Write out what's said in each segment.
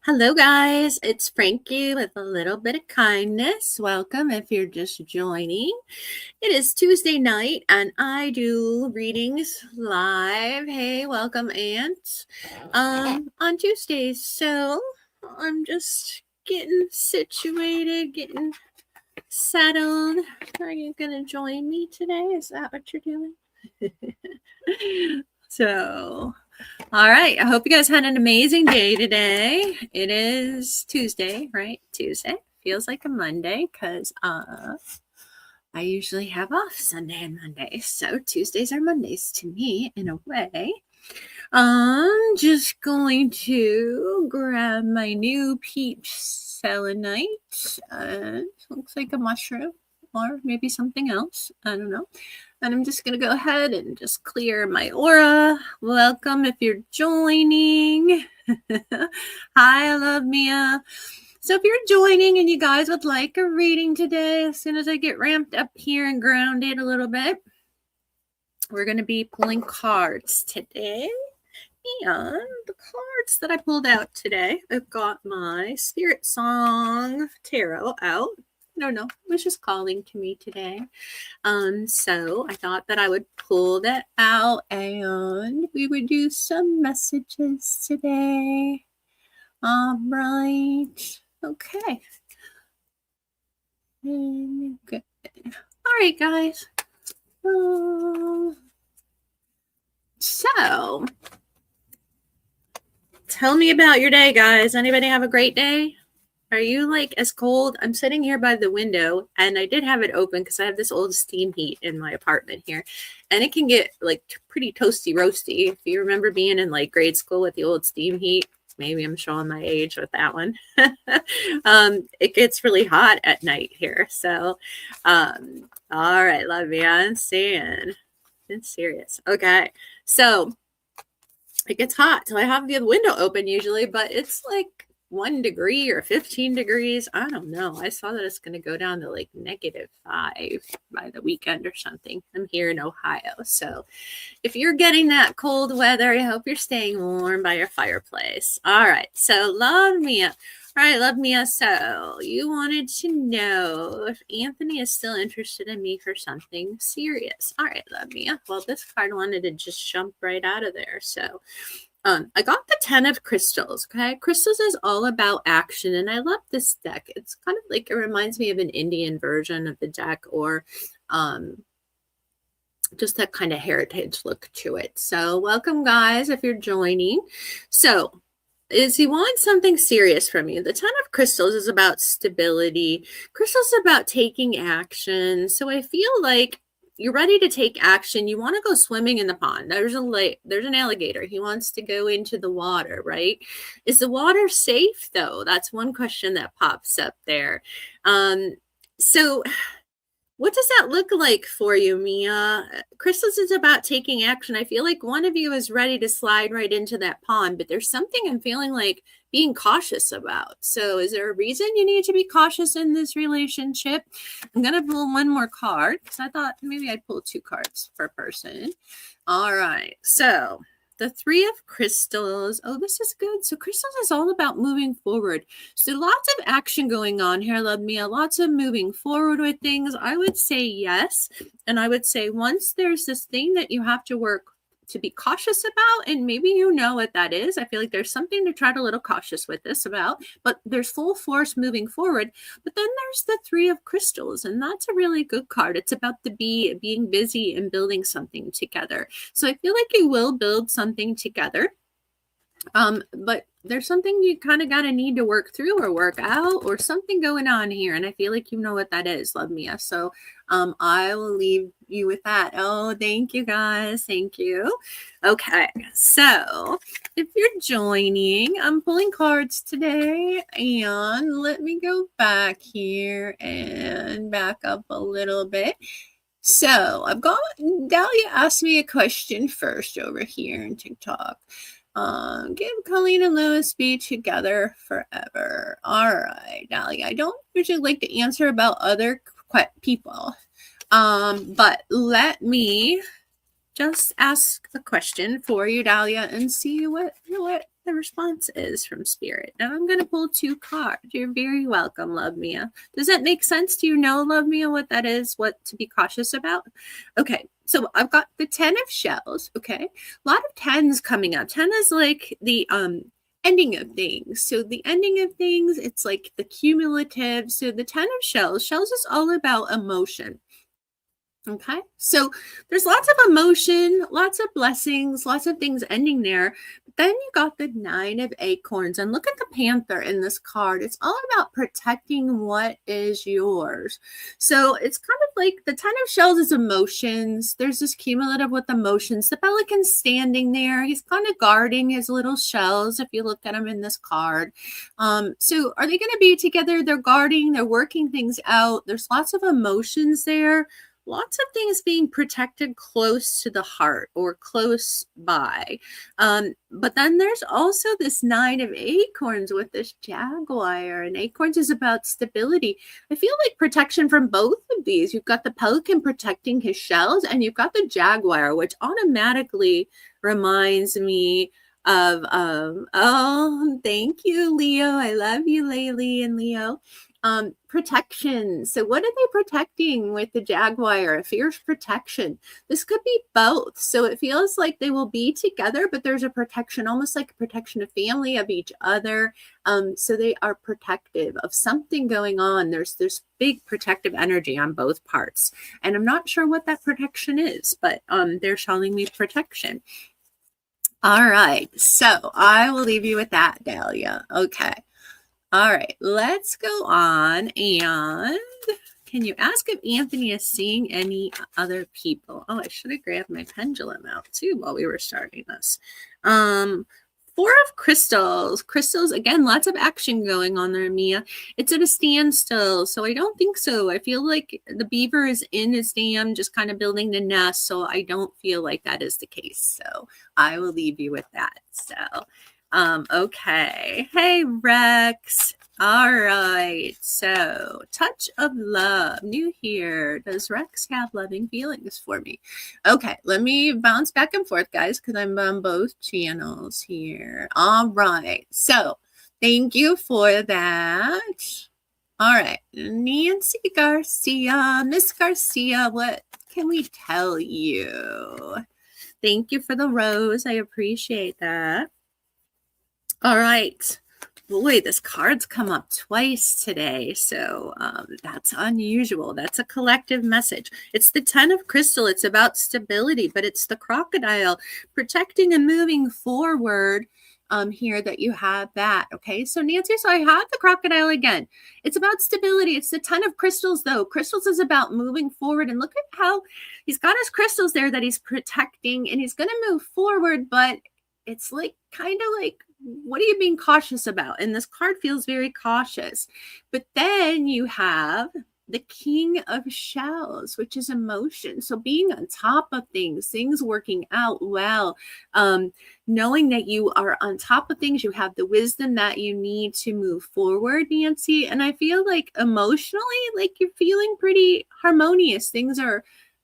Hello, guys. It's Frankie with a little bit of kindness. Welcome if you're just joining. It is Tuesday night and I do readings live. Hey, welcome, Aunt. On Tuesdays. So I'm just getting situated, getting settled. Are you going to join me today? Is that what you're doing? So, all right. I hope you guys had an amazing day today. It is Tuesday, right? Tuesday. Feels like a Monday because I usually have off Sunday and Monday. So Tuesdays are Mondays to me in a way. I'm just going to grab my new peach selenite. Looks like a mushroom or maybe something else. I don't know. And I'm just going to go ahead and just clear my aura. Welcome if you're joining. Hi, I love Mia. So if you're joining and you guys would like a reading today, as soon as I get ramped up here and grounded a little bit, we're going to be pulling cards today. And the cards that I pulled out today, I've got my Spirit Song Tarot out. No, it was just calling to me today. So I thought that I would pull that out and we would do some messages today. All right. Okay. Good. All right, guys. So tell me about your day, guys. Anybody have a great day? Are you like as cold? I'm sitting here by the window and I did have it open because I have this old steam heat in my apartment here and it can get like pretty toasty roasty. If you remember being in like grade school with the old steam heat, maybe I'm showing my age with that one. It gets really hot at night here. So, all right, love you. I'm seeing. It's serious. Okay. So it gets hot. So I have the window open usually, but it's like 1 degree or 15 degrees. I don't know. I saw that it's going to go down to like -5 by the weekend or something. I'm here in Ohio. So if you're getting that cold weather, I hope you're staying warm by your fireplace. All right. So love Mia. All right, love Mia. So you wanted to know if Anthony is still interested in me for something serious. All right, love Mia. Well, this card wanted to just jump right out of there. So I got the 10 of crystals. Okay. Crystals is all about action. And I love this deck. It's kind of like, it reminds me of an Indian version of the deck or just that kind of heritage look to it. So welcome, guys, if you're joining. So is he wants something serious from you. The 10 of crystals is about stability. Crystals is about taking action. So I feel like you're ready to take action. You want to go swimming in the pond. There's an alligator. He wants to go into the water, right? Is the water safe though? That's one question that pops up there. So what does that look like for you, Mia? Crystals is about taking action. I feel like one of you is ready to slide right into that pond, but there's something I'm feeling like being cautious about. So is there a reason you need to be cautious in this relationship? I'm going to pull one more card because I thought maybe I'd pull 2 cards per person. All right. So the 3 of crystals. Oh, this is good. So crystals is all about moving forward. So lots of action going on here, love Mia. Lots of moving forward with things. I would say yes. And I would say once there's this thing that you have to work to be cautious about, and maybe you know what that is. I feel like there's something to try to little cautious with this about, but there's full force moving forward. But then there's the 3 of crystals, and that's a really good card. It's about the being busy and building something together. So I feel like you will build something together. But there's something you kind of got to need to work through or work out or something going on here. And I feel like you know what that is, love Mia. So I will leave you with that. Oh, thank you guys. Thank you. Okay. So if you're joining, I'm pulling cards today and let me go back here and back up a little bit. So I've got Dahlia asked me a question first over here in TikTok. Give Colleen and Lewis be together forever. All right, Dahlia. I don't usually like to answer about other people. But let me just ask a question for you, Dahlia, and see what the response is from Spirit. And I'm going to pull 2 cards. You're very welcome, Love Mia. Does that make sense? Do you know, Love Mia, what that is? What to be cautious about? Okay, so I've got the 10 of shells. Okay, a lot of 10s coming up. 10 is like the ending of things. So the ending of things, it's like the cumulative. So the 10 of shells is all about emotion. Okay, so there's lots of emotion, lots of blessings, lots of things ending there. But then you got the 9 of acorns, and look at the panther in this card. It's all about protecting what is yours. So it's kind of like the 10 of shells is emotions. There's this cumulative with emotions. The pelican's standing there. He's kind of guarding his little shells if you look at him in this card. So are they going to be together? They're guarding, they're working things out. There's lots of emotions there. Lots of things being protected close to the heart or close by. But then there's also this 9 of acorns with this jaguar, and acorns is about stability. I feel like protection from both of these. You've got the pelican protecting his shells, and you've got the jaguar, which automatically reminds me of, oh, thank you, Leo. I love you, Laylee and Leo. Protection. So what are they protecting with the jaguar? A fierce protection. This could be both. So it feels like they will be together, but there's a protection, almost like a protection of family, of each other. So they are protective of something going on. There's big protective energy on both parts. And I'm not sure what that protection is, but they're showing me protection. All right. So I will leave you with that, Dahlia. Okay. All right, let's go on. And can you ask if Anthony is seeing any other people? Oh, I should have grabbed my pendulum out too while we were starting this. 4 of crystals. Crystals, again, lots of action going on there, Mia. It's at a standstill, so I don't think so. I feel like the beaver is in his dam, just kind of building the nest, so I don't feel like that is the case. So I will leave you with that. So okay. Hey, Rex. All right. So, touch of love. New here. Does Rex have loving feelings for me? Okay. Let me bounce back and forth, guys, because I'm on both channels here. All right. So, thank you for that. All right. Nancy Garcia. Miss Garcia, what can we tell you? Thank you for the rose. I appreciate that. All right. Boy, this card's come up twice today. So that's unusual. That's a collective message. It's the 10 of crystal. It's about stability, but it's the crocodile protecting and moving forward here that you have that. Okay. So Nancy, so I have the crocodile again. It's about stability. It's the 10 of crystals though. Crystals is about moving forward, and look at how he's got his crystals there that he's protecting, and he's going to move forward, but it's like kind of like, what are you being cautious about? And this card feels very cautious. But then you have the King of Shells, which is emotion. So being on top of things working out well, knowing that you are on top of things, you have the wisdom that you need to move forward, Nancy. And I feel like emotionally, like you're feeling pretty harmonious. Things are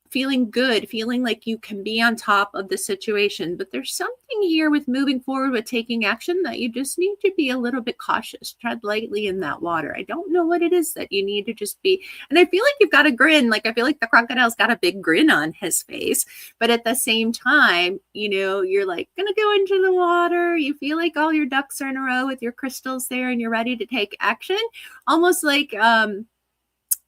feeling good, feeling like you can be on top of the situation. But there's something here with moving forward, with taking action, that you just need to be a little bit cautious. Tread lightly in that water. I don't know what it is that you need to just be. And I feel like you've got a grin. Like I feel like the crocodile's got a big grin on his face. But at the same time, you know, you're like going to go into the water. You feel like all your ducks are in a row with your crystals there and you're ready to take action. Almost like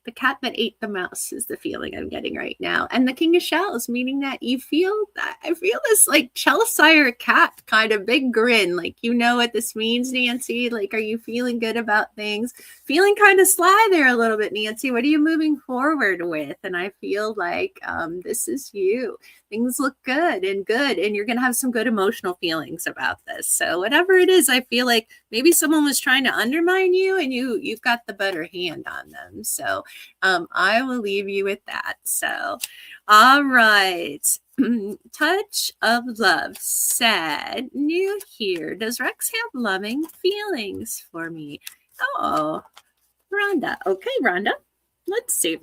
the cat that ate the mouse is the feeling I'm getting right now. And the King of Shells, meaning that you feel that I feel this like Chelsire cat kind of big grin. Like, you know what this means, Nancy? Like, are you feeling good about things? Feeling kind of sly there a little bit, Nancy. What are you moving forward with? And I feel like this is you. Things look good, and you're going to have some good emotional feelings about this. So whatever it is, I feel like maybe someone was trying to undermine you and you've got the better hand on them. So I will leave you with that. So, all right. Touch of Love said, new here. Does Rex have loving feelings for me? Oh, Rhonda. Okay, Rhonda. Let's see.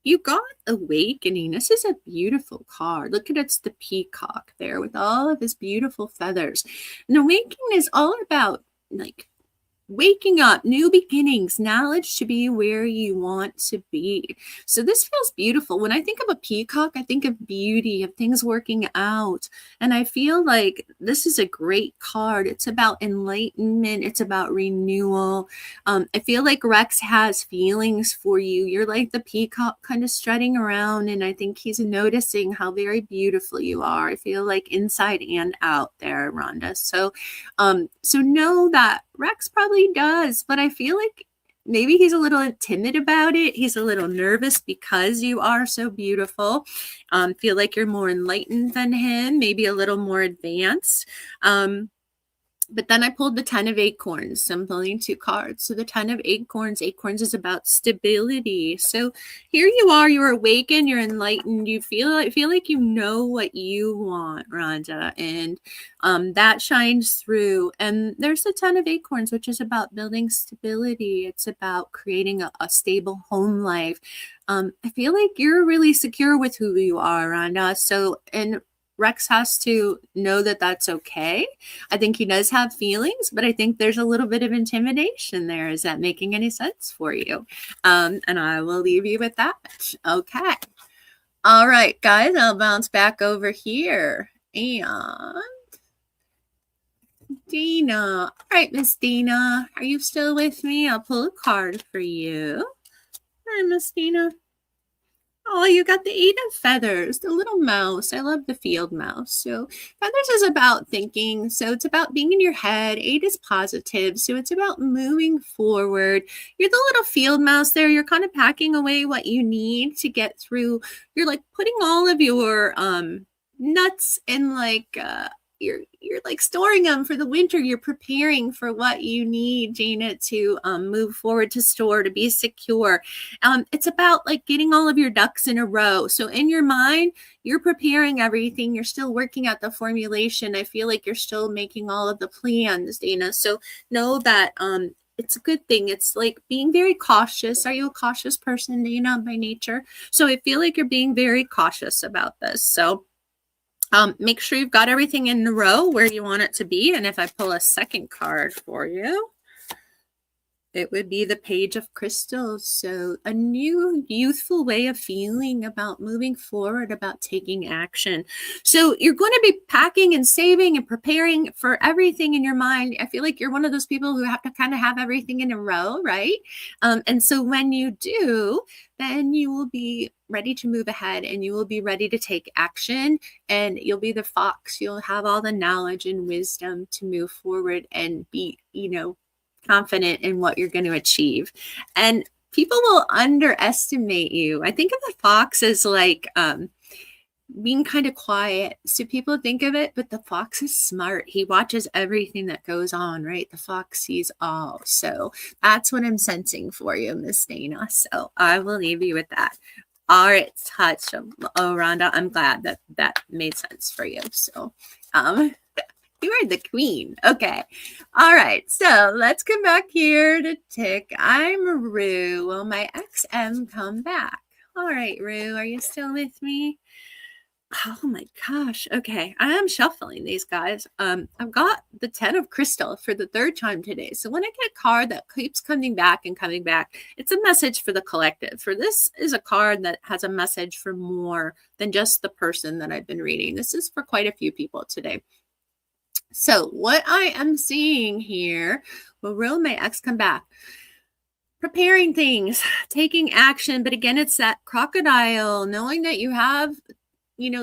you got awakening. This is a beautiful card. Look at it's the peacock there with all of his beautiful feathers. And awakening is all about like waking up, new beginnings, knowledge to be where you want to be. So this feels beautiful. When I think of a peacock, I think of beauty, of things working out. And I feel like this is a great card. It's about enlightenment. It's about renewal. I feel like Rex has feelings for you. You're like the peacock kind of strutting around. And I think he's noticing how very beautiful you are. I feel like inside and out there, Rhonda. So know that Rex probably does, but I feel like maybe he's a little timid about it. He's a little nervous because you are so beautiful. Feel like you're more enlightened than him, maybe a little more advanced. But then I pulled the 10 of acorns. So I'm pulling 2 cards. So the 10 of acorns is about stability. So here you are, you're awakened, you're enlightened. You feel like you know what you want, Rhonda. And that shines through. And there's the 10 of acorns, which is about building stability. It's about creating a stable home life. I feel like you're really secure with who you are, Rhonda. So, and Rex has to know that that's okay. I think he does have feelings, but I think there's a little bit of intimidation there. Is that making any sense for you? And I will leave you with that. Okay. All right, guys, I'll bounce back over here. And Dina. All right, Miss Dina, are you still with me? I'll pull a card for you. Hi, Miss Dina. Oh, you got the 8 of feathers, the little mouse. I love the field mouse. So feathers is about thinking. So it's about being in your head. 8 is positive. So it's about moving forward. You're the little field mouse there. You're kind of packing away what you need to get through. You're like putting all of your nuts in like you're like storing them for the winter. You're preparing for what you need, Gina, to move forward, to store, to be secure. It's about like getting all of your ducks in a row. So in your mind, you're preparing everything. You're still working at the formulation. I feel like you're still making all of the plans, Dina. So know that it's a good thing. It's like being very cautious. Are you a cautious person, Dina, by nature? So I feel like you're being very cautious about this. So make sure you've got everything in a row where you want it to be. And if I pull a second card for you, it would be the Page of Crystals. So a new youthful way of feeling about moving forward, about taking action. So you're going to be packing and saving and preparing for everything in your mind. I feel like you're one of those people who have to kind of have everything in a row, right? And so when you do, then you will be ready to move ahead and you will be ready to take action, and you'll be the fox. You'll have all the knowledge and wisdom to move forward and be, confident in what you're going to achieve. And people will underestimate you. I think of the fox as like being kind of quiet. So people think of it, but the fox is smart. He watches everything that goes on, right? The fox sees all. So that's what I'm sensing for you, Miss Dana. So I will leave you with that. All right, touch. Oh, Rhonda, I'm glad that made sense for you. So, you are the queen. Okay. All right. So let's come back here to tick. I'm Rue. Will my XM come back? All right, Rue, are you still with me? Oh my gosh. Okay. I am shuffling these guys. I've got the 10 of crystal for the 3rd time today. So when I get a card that keeps coming back and coming back, it's a message for the collective. For this is a card that has a message for more than just the person that I've been reading. This is for quite a few people today. So what I am seeing here, will my ex come back? Preparing things, taking action. But again, it's that crocodile, knowing that you have,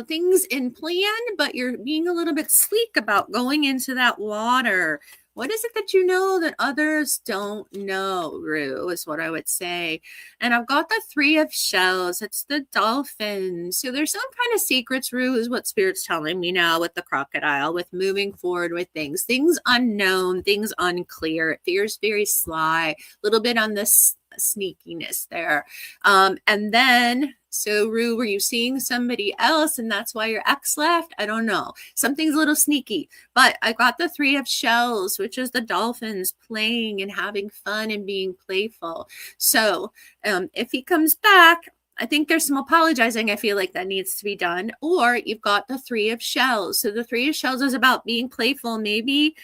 things in plan, but you're being a little bit sleek about going into that water. What is it that you know that others don't know, Rue, is what I would say. And I've got the 3 of shells. It's the dolphin. So there's some kind of secrets, Rue, is what Spirit's telling me now with the crocodile, with moving forward with things unknown, things unclear. It feels very sly, a little bit on this sneakiness there. And then, so Rue, were you seeing somebody else and that's why your ex left? I don't know. Something's a little sneaky, but I got the 3 of shells, which is the dolphins playing and having fun and being playful. So if he comes back, I think there's some apologizing I feel like that needs to be done. Or you've got the Three of Shells. So the Three of Shells is about being playful, maybe.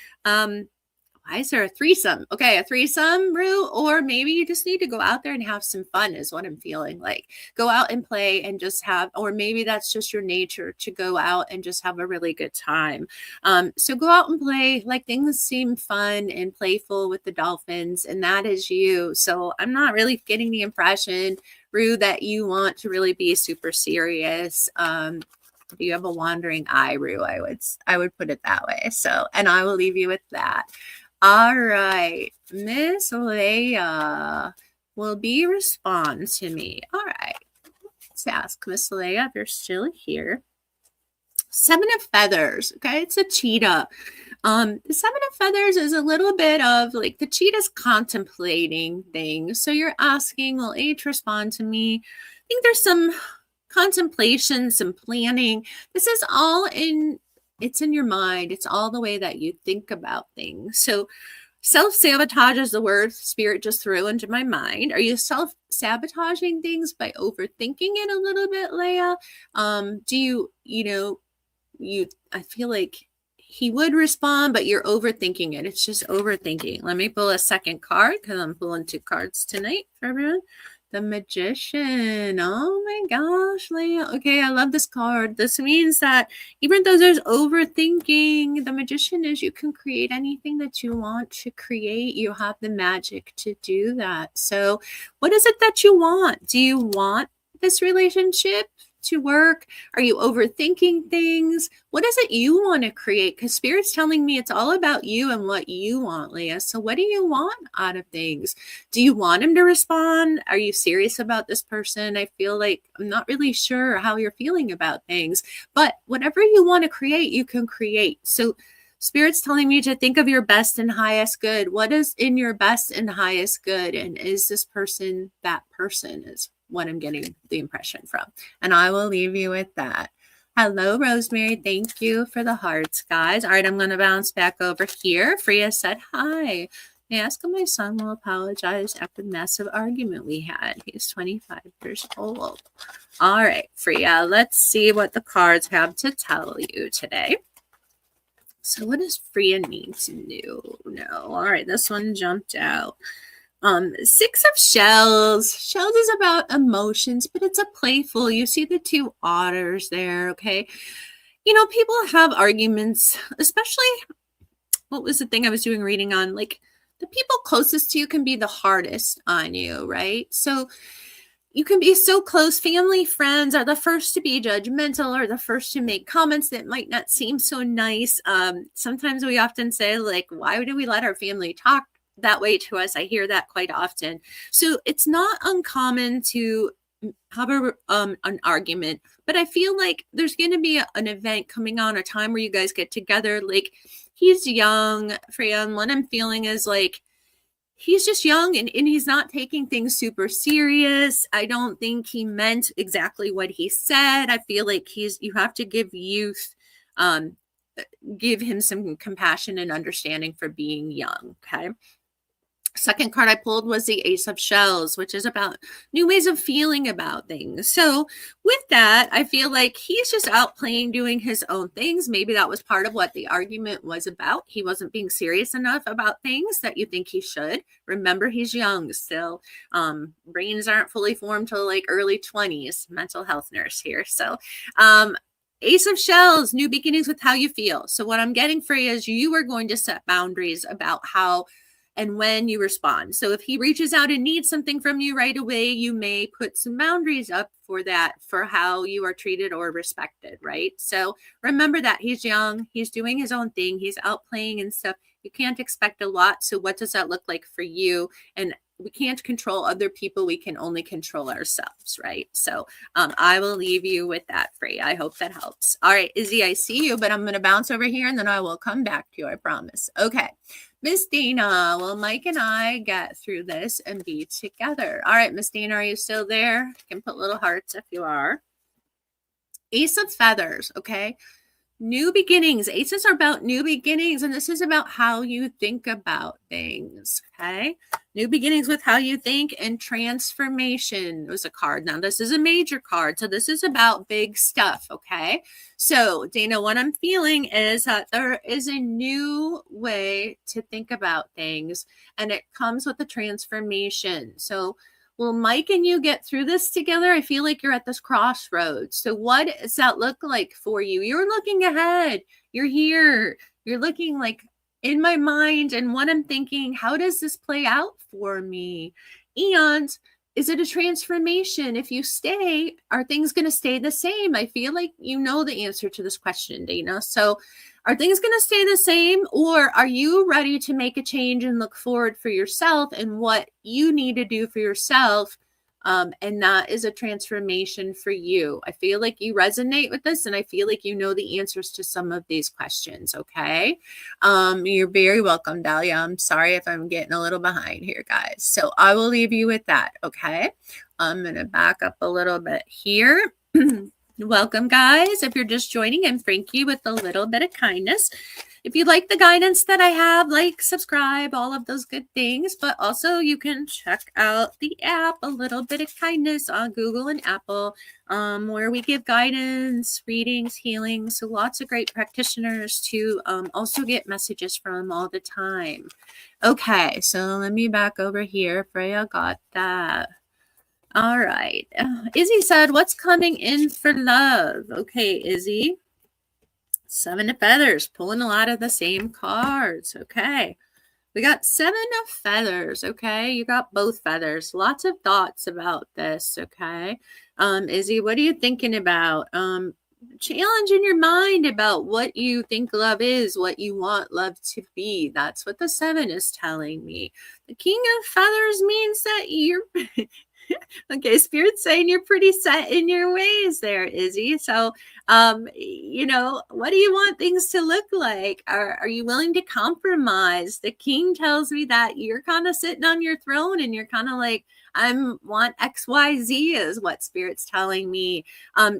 Why is there a threesome? Okay, a threesome, Rue, or maybe you just need to go out there and have some fun is what I'm feeling like. Go out and play and just have, or maybe that's just your nature to go out and just have a really good time. So go out and play, like things seem fun and playful with the dolphins, and that is you. So I'm not really getting the impression, Rue, that you want to really be super serious. Do you have a wandering eye, Rue? I would put it that way. So, and I will leave you with that. All right, Miss Leia, will B respond to me? All right, let's ask Miss Leia if you're still here. Seven of Feathers, okay, it's a cheetah. The Seven of Feathers is a little bit of like the cheetah's contemplating things. So you're asking, will H respond to me? I think there's some contemplation, some planning. This is all it's in your mind. It's all the way that you think about things. So self-sabotage is the word Spirit just threw into my mind. Are you self-sabotaging things by overthinking it a little bit, Leia? Do I feel like he would respond, but you're overthinking it. It's just overthinking. Let me pull a second card because I'm pulling 2 cards tonight for everyone. The Magician. Oh my gosh, Leia. Okay, I love this card. This means that even though there's overthinking, the Magician is you can create anything that you want to create. You have the magic to do that. So what is it that you want? Do you want this relationship to work? Are you overthinking things? What is it you want to create? Because Spirit's telling me it's all about you and what you want, Leia. So what do you want out of things? Do you want him to respond? Are you serious about this person? I feel like I'm not really sure how you're feeling about things, but whatever you want to create, you can create. So Spirit's telling me to think of your best and highest good. What is in your best and highest good? And is this person that person is what I'm getting the impression from. And I will leave you with that. Hello, Rosemary. Thank you for the hearts, guys. All right, I'm going to bounce back over here. Freya said hi. I asked if my son will apologize after the massive argument we had. He's 25 years old. All right, Freya, let's see what the cards have to tell you today. So what does Freya need to know? All right, this one jumped out. 6 of Shells. Shells is about emotions, but it's a playful. You see the 2 otters there, okay? People have arguments, especially, what was the thing I was doing reading on? Like, the people closest to you can be the hardest on you, right? So you can be so close. Family, friends are the first to be judgmental or the first to make comments that might not seem so nice. Sometimes we often say, like, why do we let our family talk that way to us? I hear that quite often. So it's not uncommon to have an argument, but I feel like there's going to be an event coming on, a time where you guys get together. Like, he's young, Freya, and what I'm feeling is like he's just young and he's not taking things super serious. I don't think he meant exactly what he said. I feel like you have to give youth, give him some compassion and understanding for being young. Okay. Second card I pulled was the Ace of Shells, which is about new ways of feeling about things. So with that, I feel like he's just out playing, doing his own things. Maybe that was part of what the argument was about. He wasn't being serious enough about things that you think he should. Remember, he's young still. Brains aren't fully formed till like early 20s. Mental health nurse here. So Ace of Shells, new beginnings with how you feel. So what I'm getting for you is you are going to set boundaries about how and when you respond. So if he reaches out and needs something from you right away, you may put some boundaries up for that, for how you are treated or respected, right? So remember that he's young, he's doing his own thing, he's out playing and stuff. You can't expect a lot. So what does that look like for you? And we can't control other people. We can only control ourselves, right? So I will leave you with that, Freya. I hope that helps. All right, Izzy, I see you, but I'm going to bounce over here and then I will come back to you, I promise. Okay. Miss Dana, will Mike and I get through this and be together? All right, Miss Dana, are you still there? You can put little hearts if you are. Ace of Feathers, okay? New beginnings. Aces are about new beginnings, and this is about how you think about things, okay? New beginnings with how you think, and transformation was a card. Now, this is a major card, so this is about big stuff, okay? So, Dana, what I'm feeling is that there is a new way to think about things, and it comes with a transformation. So, will Mike and you get through this together? I feel like you're at this crossroads. So, what does that look like for you? You're looking ahead. You're here. You're looking like, in my mind and what I'm thinking, how does this play out for me? And is it a transformation? If you stay, are things going to stay the same? I feel like you know the answer to this question, Dana. So are things going to stay the same, or are you ready to make a change and look forward for yourself and what you need to do for yourself? And that is a transformation for you. I feel like you resonate with this, and I feel like you know the answers to some of these questions, okay? You're very welcome, Dahlia. I'm sorry if I'm getting a little behind here, guys. So I will leave you with that, okay? I'm going to back up a little bit here. Welcome, guys. If you're just joining, I'm Frankie with a little bit of kindness. If you like the guidance that I have, like, subscribe, all of those good things. But also you can check out the app, A Little Bit of Kindness, on Google and Apple, where we give guidance, readings, healing. So lots of great practitioners to also get messages from all the time. Okay, so let me back over here. Freya got that. All right. Izzy said, what's coming in for love? Okay, Izzy. 7 of feathers, pulling a lot of the same cards. Okay. We got 7 of feathers. Okay. You got both feathers. Lots of thoughts about this. Okay. Izzy, what are you thinking about? Challenge in your mind about what you think love is, what you want love to be. That's what the 7 is telling me. The King of Feathers means that you're okay, Spirit's saying you're pretty set in your ways there, Izzy. So, you know, what do you want things to look like? Are you willing to compromise? The King tells me that you're kind of sitting on your throne and you're kind of like, I want XYZ is what Spirit's telling me.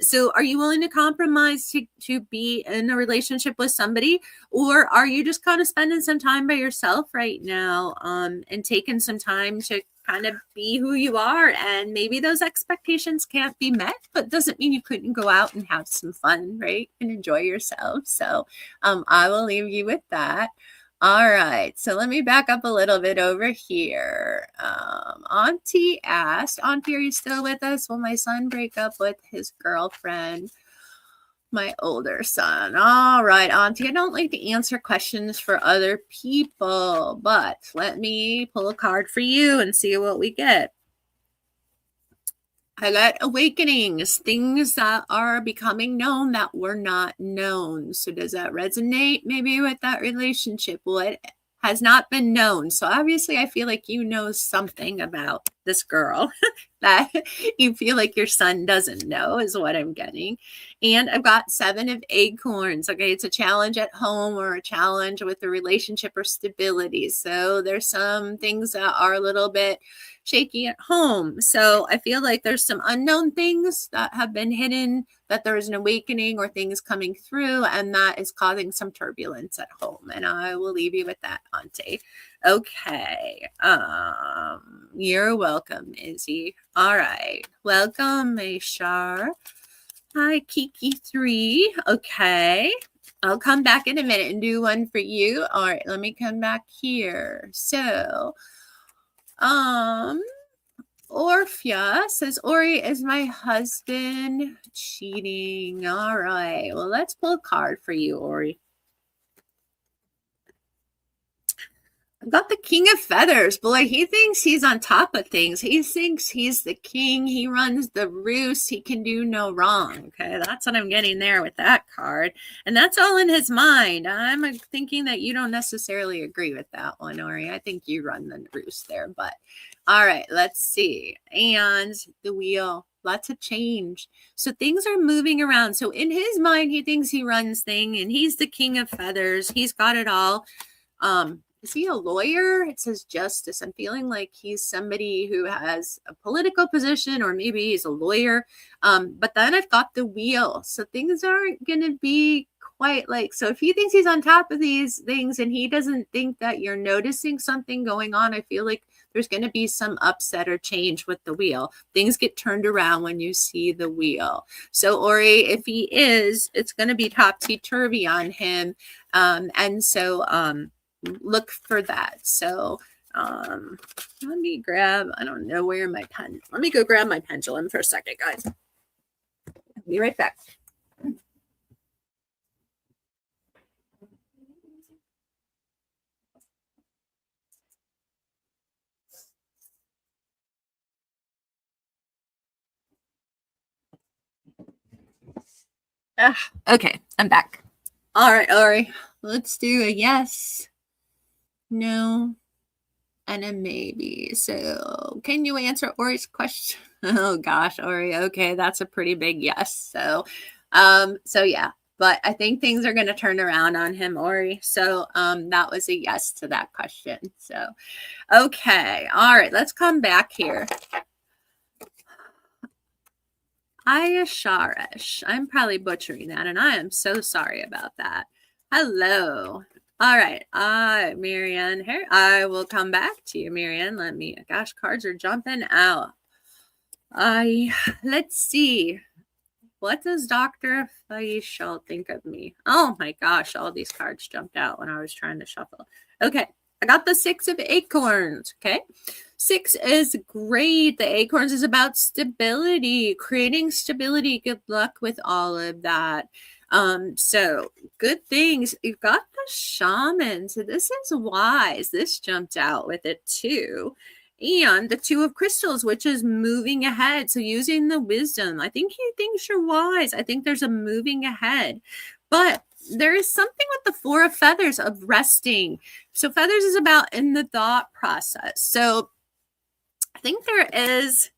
So are you willing to compromise to be in a relationship with somebody? Or are you just kind of spending some time by yourself right now, and taking some time to kind of be who you are? And maybe those expectations can't be met, but doesn't mean you couldn't go out and have some fun, right? And enjoy yourself. So I will leave you with that. All right, so let me back up a little bit over here. Auntie asked, Auntie, are you still with us? Will my son break up with his girlfriend? My older son. All right, Auntie, I don't like to answer questions for other people, but let me pull a card for you and see what we get. I got awakenings, things that are becoming known that were not known. So does that resonate maybe with that relationship? What has not been known? So obviously I feel like you know something about this girl that you feel like your son doesn't know, is what I'm getting. And I've got 7 of acorns. Okay, it's a challenge at home or a challenge with a relationship or stability. So there's some things that are a little bit shaky at home. So I feel like there's some unknown things that have been hidden, that there's an awakening or things coming through, and that is causing some turbulence at home. And I will leave you with that, Auntie. Okay. You're welcome, Izzy. All right. Welcome, Mayshar. Hi, Kiki3. Okay. I'll come back in a minute and do one for you. All right, let me come back here. So, Orphea says, Ori, is my husband cheating? All right. Well, let's pull a card for you, Ori. I've got the King of Feathers. Boy, he thinks he's on top of things. He thinks he's the king. He runs the roost. He can do no wrong. Okay, that's what I'm getting there with that card. And that's all in his mind. I'm thinking that you don't necessarily agree with that one, Ori. I think you run the roost there. But all right, let's see. And the wheel. Lots of change. So things are moving around. So in his mind, he thinks he runs things, and he's the King of Feathers. He's got it all. Is he a lawyer? It says justice. I'm feeling like he's somebody who has a political position, or maybe he's a lawyer. But then I've got the wheel. So things aren't going to be quite like, so if he thinks he's on top of these things and he doesn't think that you're noticing something going on, I feel like there's going to be some upset or change with the wheel. Things get turned around when you see the wheel. So Ori, if he is, it's going to be topsy-turvy on him. And so look for that. So let me grab, I don't know where my pen, let me go grab my pendulum for a second, guys. I'll be right back. Okay, I'm back. All right, Ori, let's do a yes, no, and a maybe. So can you answer Ori's question? Oh gosh, Ori, okay, that's a pretty big yes. So yeah, but I think things are going to turn around on him, Ori. So that was a yes to that question. So okay, all right, let's come back here. Ayasharish. I'm probably butchering that, and I am so sorry about that. Hello. All right. Marianne here. I will come back to you, Marianne. Gosh, cards are jumping out. Let's see. What does Dr. Faisal think of me? Oh my gosh, all these cards jumped out when I was trying to shuffle. Okay. I got the 6 of acorns. Okay. 6 is great. The acorns is about stability, creating stability. Good luck with all of that. So good things. You've got the shaman. So this is wise. This jumped out with it too. And the 2 of crystals, which is moving ahead. So using the wisdom. I think he thinks you're wise. I think there's a moving ahead. But there is something with the 4 of feathers of resting. So feathers is about in the thought process. So I think there is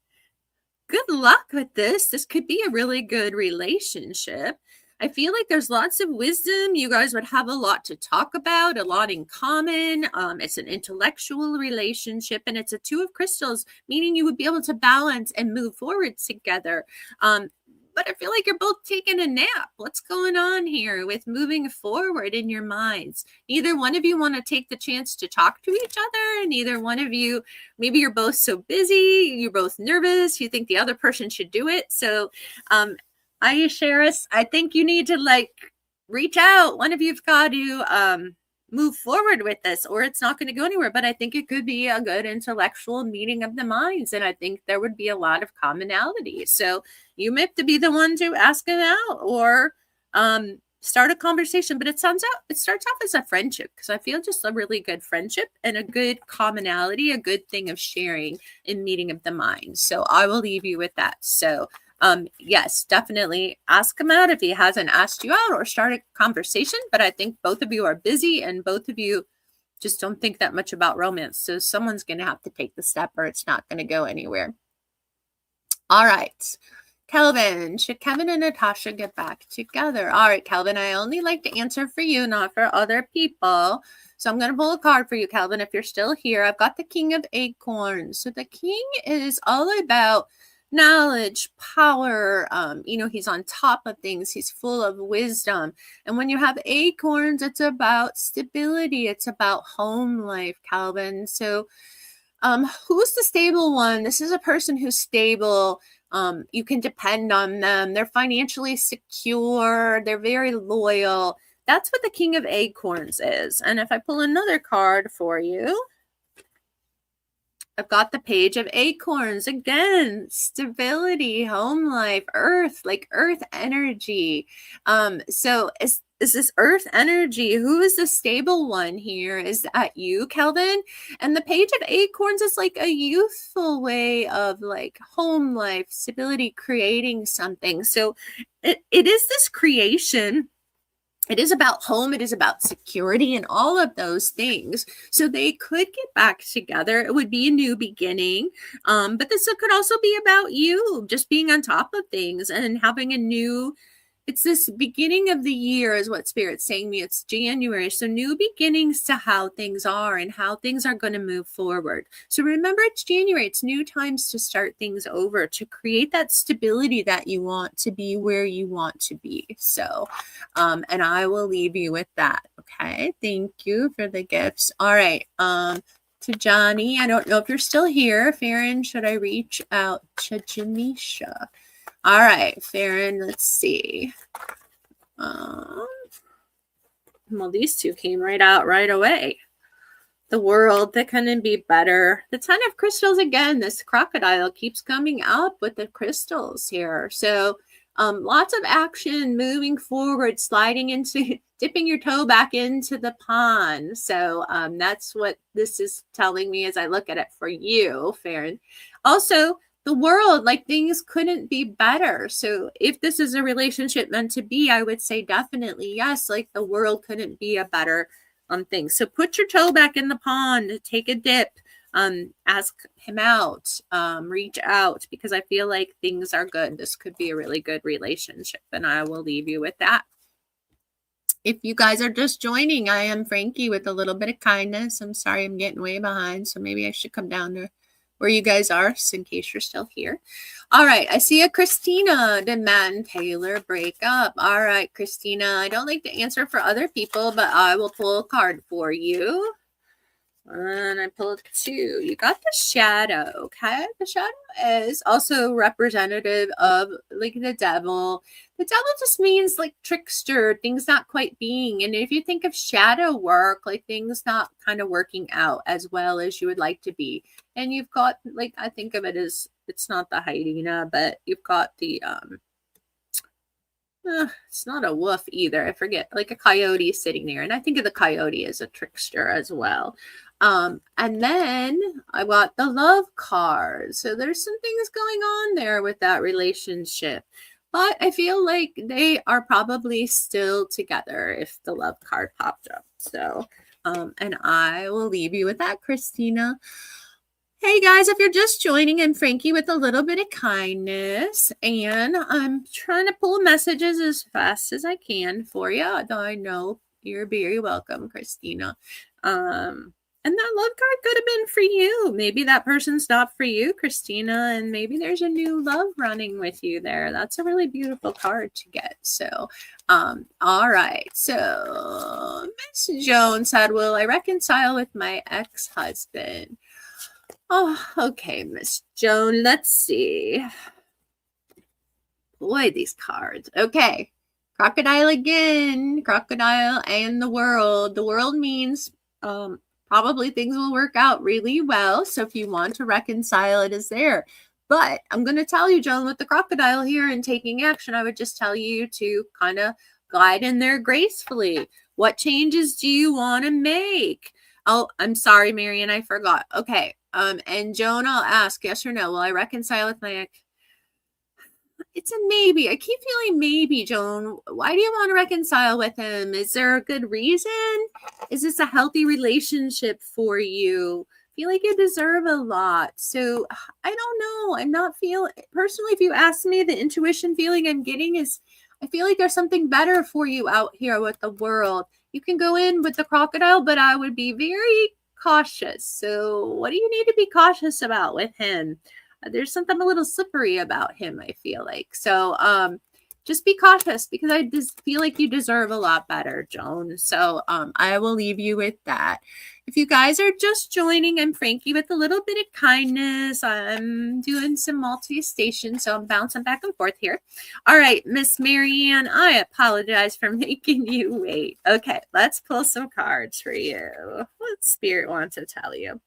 good luck with this. This could be a really good relationship. I feel like there's lots of wisdom. You guys would have a lot to talk about, a lot in common. It's an intellectual relationship, and it's a 2 of crystals, meaning you would be able to balance and move forward together. But I feel like you're both taking a nap. What's going on here with moving forward in your minds? Neither one of you want to take the chance to talk to each other. Neither one of you, maybe you're both so busy, you're both nervous, you think the other person should do it. So, Ayasharis, I think you need to reach out. One of you've got to move forward with this, or it's not going to go anywhere. But I think it could be a good intellectual meeting of the minds, and I think there would be a lot of commonality. So you may have to be the one to ask him out or start a conversation. But it starts off as a friendship, because I feel just a really good friendship and a good commonality, a good thing of sharing in meeting of the minds. So I will leave you with that. So yes, definitely ask him out if he hasn't asked you out, or start a conversation. But I think both of you are busy, and both of you just don't think that much about romance. So someone's going to have to take the step, or it's not going to go anywhere. All right. Kelvin, should Kevin and Natasha get back together? All right, Kelvin, I only like to answer for you, not for other people. So I'm going to pull a card for you, Kelvin, if you're still here. I've got the King of Acorns. So the King is all about knowledge, power. He's on top of things. He's full of wisdom. And when you have acorns, it's about stability. It's about home life, Calvin. So who's the stable one? This is a person who's stable. You can depend on them. They're financially secure. They're very loyal. That's what the King of Acorns is. And if I pull another card for you, I've got the Page of Acorns. Again, stability, home life, earth, like earth energy. So is this earth energy? Who is the stable one here? Is that you, Kelvin? And the Page of Acorns is like a youthful way of like home life, stability, creating something. So it is this creation. It is about home. It is about security and all of those things. So they could get back together. It would be a new beginning. But this could also be about you just being on top of things and having it's this beginning of the year is what Spirit's saying to me. It's January. So new beginnings to how things are and how things are going to move forward. So remember, it's January. It's new times to start things over, to create that stability that you want to be where you want to be. So, and I will leave you with that. Okay. Thank you for the gifts. All right. to Johnny. I don't know if you're still here. Farron, should I reach out to Janisha? All right, Farron, let's see. Well, these two came right out right away. The world that couldn't be better. The Ten of Crystals again. This crocodile keeps coming up with the crystals here. So lots of action, moving forward, sliding into, dipping your toe back into the pond. So that's what this is telling me as I look at it for you, Farron. Also, the world, like things couldn't be better. So if this is a relationship meant to be, I would say definitely yes, like the world couldn't be a better things. So put your toe back in the pond, take a dip, ask him out, reach out, because I feel like things are good. This could be a really good relationship, and I will leave you with that. If you guys are just joining, I am Frankie with a little bit of kindness. I'm sorry I'm getting way behind, so maybe I should come down to where you guys are, just in case you're still here. All right, I see a Christina. Did Matt and Taylor break up? All right, Christina, I don't like to answer for other people, but I will pull a card for you. And I pulled two. You got the shadow, okay? The shadow is also representative of like the devil. The devil just means like trickster, things not quite being. And if you think of shadow work, like things not kind of working out as well as you would like to be. And you've got like, I think of it as, it's not the hyena, but you've got the, it's not a wolf either. I forget, like a coyote sitting there. And I think of the coyote as a trickster as well. And then I got the love card. So there's some things going on there with that relationship. But I feel like they are probably still together if the love card popped up. So, and I will leave you with that, Christina. Hey guys, if you're just joining, I'm Frankie with a little bit of kindness, and I'm trying to pull messages as fast as I can for you, though I know you're very welcome, Christina. And that love card could have been for you. Maybe that person's not for you, Christina, and maybe there's a new love running with you there. That's a really beautiful card to get. So, all right. So, Miss Jones said, will I reconcile with my ex-husband? Oh, okay, Miss Joan. Let's see. Boy, these cards. Okay. Crocodile again. Crocodile and the world. The world means probably things will work out really well. So if you want to reconcile, it is there. But I'm going to tell you, Joan, with the crocodile here and taking action, I would just tell you to kind of glide in there gracefully. What changes do you want to make? Oh, I'm sorry, Marion, I forgot. Okay. And Joan, I'll ask, yes or no, will I reconcile with my ex? It's a maybe. I keep feeling maybe, Joan. Why do you want to reconcile with him? Is there a good reason? Is this a healthy relationship for you? I feel like you deserve a lot. So I don't know. I'm not feeling, personally, if you ask me, the intuition feeling I'm getting is, I feel like there's something better for you out here with the world. You can go in with the crocodile, but I would be very cautious. So what do you need to be cautious about with him? There's something a little slippery about him, I feel like. So just be cautious, because I just feel like you deserve a lot better, Joan. So I will leave you with that. If you guys are just joining, I'm Frankie with a little bit of kindness. I'm doing some multi-station, so I'm bouncing back and forth here. All right, Miss Marianne, I apologize for making you wait. Okay, let's pull some cards for you. What Spirit wants to tell you?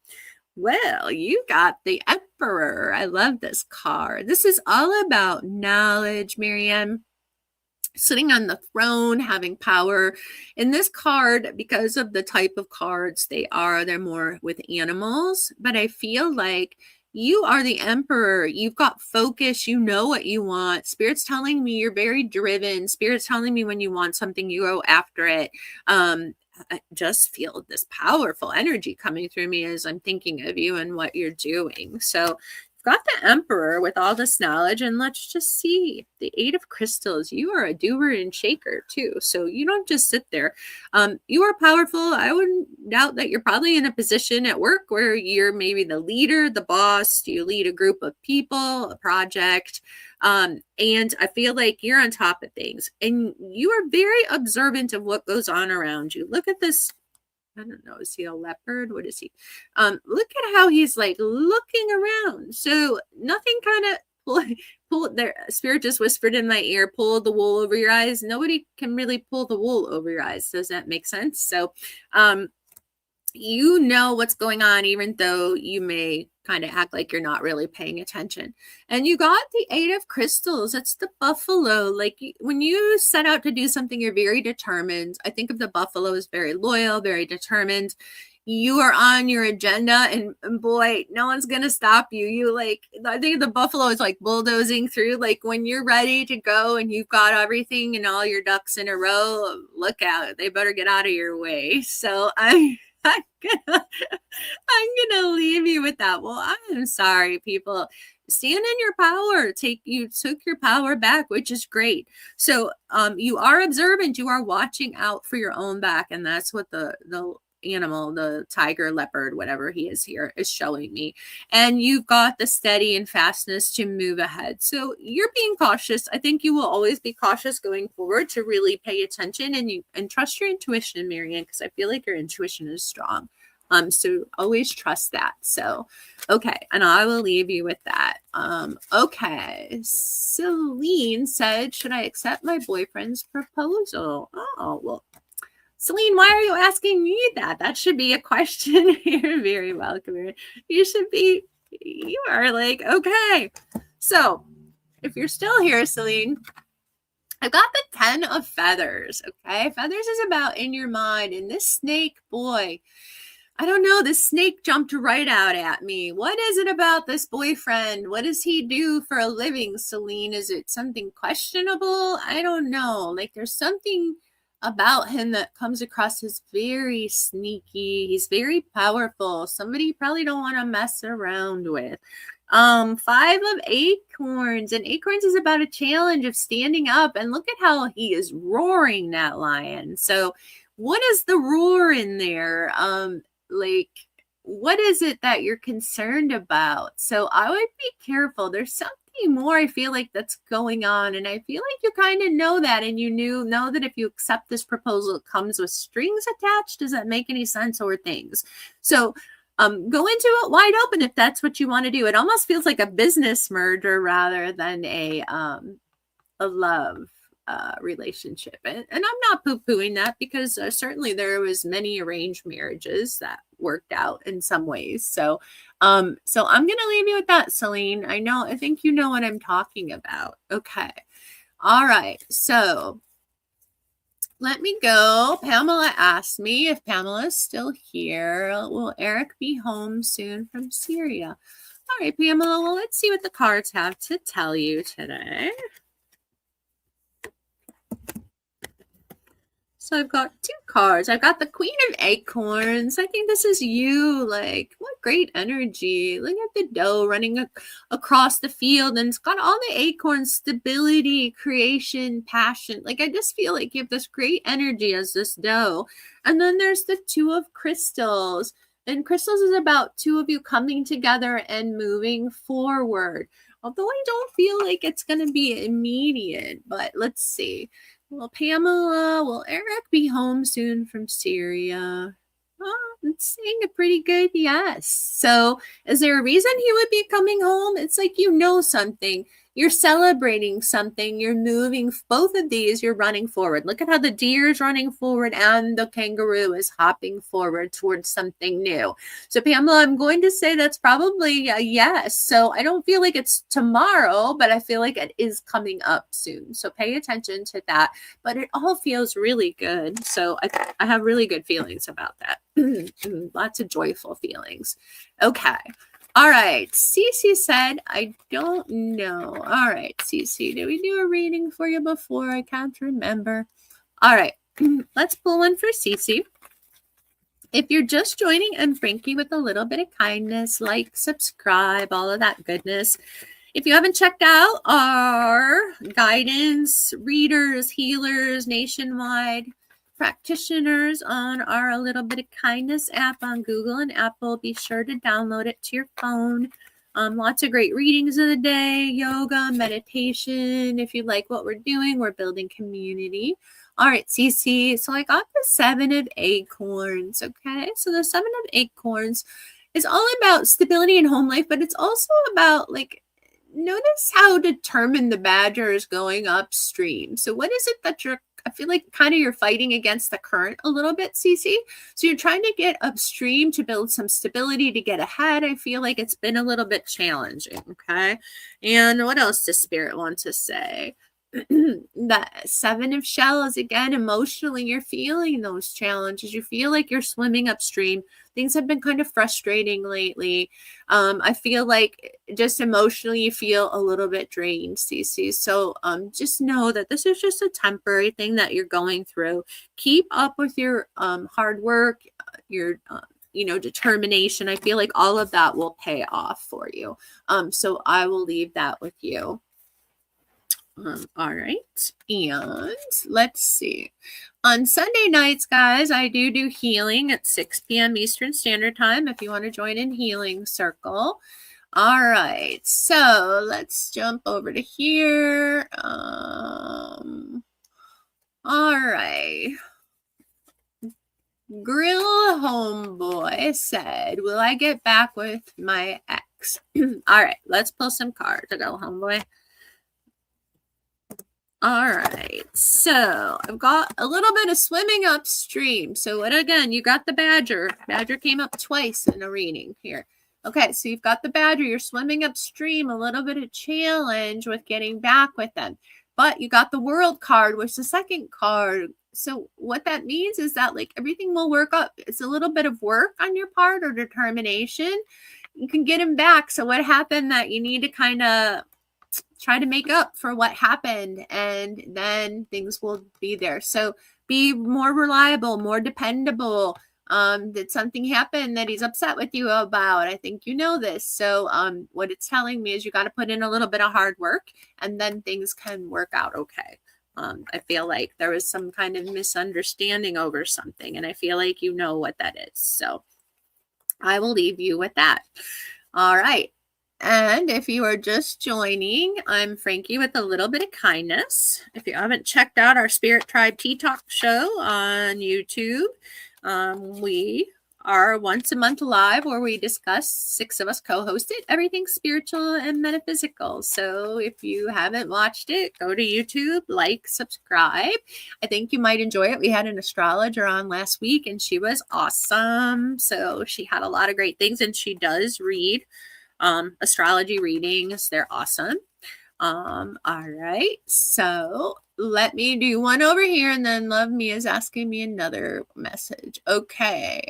Well, you got the Emperor. I love this card. This is all about knowledge, Marianne. Sitting on the throne, having power. In this card, because of the type of cards they're more with animals. But I feel like you are the Emperor. You've got focus. You know what you want. Spirit's telling me you're very driven. Spirit's telling me when you want something, you go after it. I just feel this powerful energy coming through me as I'm thinking of you and what you're doing. So you've got the Emperor with all this knowledge, and let's just see the Eight of Crystals. You are a doer and shaker too. So you don't just sit there. You are powerful. I wouldn't doubt that you're probably in a position at work where you're maybe the leader, the boss. You lead a group of people, a project. And I feel like you're on top of things, and you are very observant of what goes on around you. Look at this I don't know. Is he a leopard? What is he? Look at how he's like looking around. So nothing kind of pull their spirit just whispered in my ear, pull the wool over your eyes. Nobody can really pull the wool over your eyes. Does that make sense? So you know what's going on, even though you may kind of act like you're not really paying attention. And you got the 8 of crystals. That's the buffalo. Like when you set out to do something, you're very determined. I think of the buffalo as very loyal, very determined. You are on your agenda, and boy, no one's going to stop you. You like, I think the buffalo is like bulldozing through. Like when you're ready to go and you've got everything and all your ducks in a row, look out. They better get out of your way. So I'm gonna leave you with that. Well, I'm sorry, people. Stand in your power. You took your power back, which is great. So you are observant, you are watching out for your own back, and that's what the animal, the tiger, leopard, whatever he is here, is showing me. And you've got the steady and fastness to move ahead. So you're being cautious. I think you will always be cautious going forward to really pay attention and trust your intuition, Marianne, because I feel like your intuition is strong. So always trust that. So, okay. And I will leave you with that. Okay. Celine said, should I accept my boyfriend's proposal? Oh, well, Celine, why are you asking me that? That should be a question. You're very welcome. You are like, okay. So if you're still here, Celine, I've got the 10 of feathers. Okay. Feathers is about in your mind. And this snake, boy, I don't know. This snake jumped right out at me. What is it about this boyfriend? What does he do for a living, Celine? Is it something questionable? I don't know. Like there's something about him that comes across as very sneaky. He's very powerful. Somebody you probably don't want to mess around with. 5 of acorns, and acorns is about a challenge of standing up, and look at how he is roaring, that lion. So what is the roar in there? Like what is it that you're concerned about? So I would be careful. There's something more I feel like that's going on, and I feel like you kind of know that, and you know that if you accept this proposal, it comes with strings attached. Does that make any sense? Or things? So go into it wide open if that's what you want to do. It almost feels like a business merger rather than a love relationship, and I'm not poo-pooing that, because certainly there was many arranged marriages that worked out in some ways. So I'm gonna leave you with that, Celine. I think you know what I'm talking about. Okay, all right, so let me go. Pamela asked me if Pamela is still here. Will Eric be home soon from Syria? All right, Pamela, well, let's see what the cards have to tell you today. So I've got 2 cards. I've got the Queen of Acorns. I think this is you. Like, what great energy. Look at the doe running across the field, and it's got all the acorns, stability, creation, passion. Like, I just feel like you have this great energy as this doe. And then there's the 2 of crystals. And crystals is about 2 of you coming together and moving forward. Although I don't feel like it's going to be immediate, but let's see. Well, Pamela, will Eric be home soon from Syria? Oh, it's saying a pretty good yes. So is there a reason he would be coming home? It's like you know something. You're celebrating something. You're moving. Both of these, you're running forward. Look at how the deer is running forward and the kangaroo is hopping forward towards something new. So, Pamela, I'm going to say that's probably a yes. So I don't feel like it's tomorrow, but I feel like it is coming up soon. So pay attention to that. But it all feels really good. So I have really good feelings about that. Lots of joyful feelings. Okay. All right. Cece said, I don't know. All right, Cece, did we do a reading for you before? I can't remember. All right. Let's pull one for Cece. If you're just joining, I'm Frankie with a little bit of kindness, like, subscribe, all of that goodness. If you haven't checked out our guidance, readers, healers, nationwide practitioners on our A Little Bit of Kindness app on Google and Apple, be sure to download it to your phone. Lots of great readings of the day, yoga, meditation. If you like what we're doing, we're building community. All right, Cece. So I got the 7 of acorns. Okay, so the 7 of acorns is all about stability in home life, but it's also about like, notice how determined the badger is going upstream. So what is it that I feel like kind of you're fighting against the current a little bit, Cece. So you're trying to get upstream to build some stability, to get ahead. I feel like it's been a little bit challenging. Okay. And what else does Spirit want to say? That 7 of shells, again, emotionally, you're feeling those challenges. You feel like you're swimming upstream. Things have been kind of frustrating lately. I feel like just emotionally you feel a little bit drained, Cece. So just know that this is just a temporary thing that you're going through. Keep up with your hard work, your determination. I feel like all of that will pay off for you. So I will leave that with you. All right. And let's see. On Sunday nights, guys, I do healing at 6 p.m. Eastern Standard Time if you want to join in Healing Circle. All right. So let's jump over to here. All right. Grill Homeboy said, will I get back with my ex? All right. Let's pull some cards. Grill Homeboy. All right, so I've got a little bit of swimming upstream. So what, again, you got the badger. Badger came up twice in a reading here. Okay, so you've got the badger. You're swimming upstream, a little bit of challenge with getting back with them. But you got the world card, which is the second card. So what that means is that like everything will work up. It's a little bit of work on your part or determination. You can get him back. So what happened that you need to kind of try to make up for what happened, and then things will be there. So be more reliable, more dependable. Did something happen that he's upset with you about? I think you know this. So what it's telling me is you got to put in a little bit of hard work, and then things can work out okay. I feel like there was some kind of misunderstanding over something, and I feel like you know what that is. So I will leave you with that. All right. And if you are just joining, I'm Frankie with a little bit of kindness. If you haven't checked out our Spirit Tribe Tea Talk show on YouTube, we are once a month live where we discuss, 6 of us co-host it, everything spiritual and metaphysical. So if you haven't watched it, go to YouTube, like, subscribe. I think you might enjoy it. We had an astrologer on last week and she was awesome. So she had a lot of great things, and she does read astrology readings. They're awesome. All right. So let me do one over here, and then Love Me is asking me another message. Okay.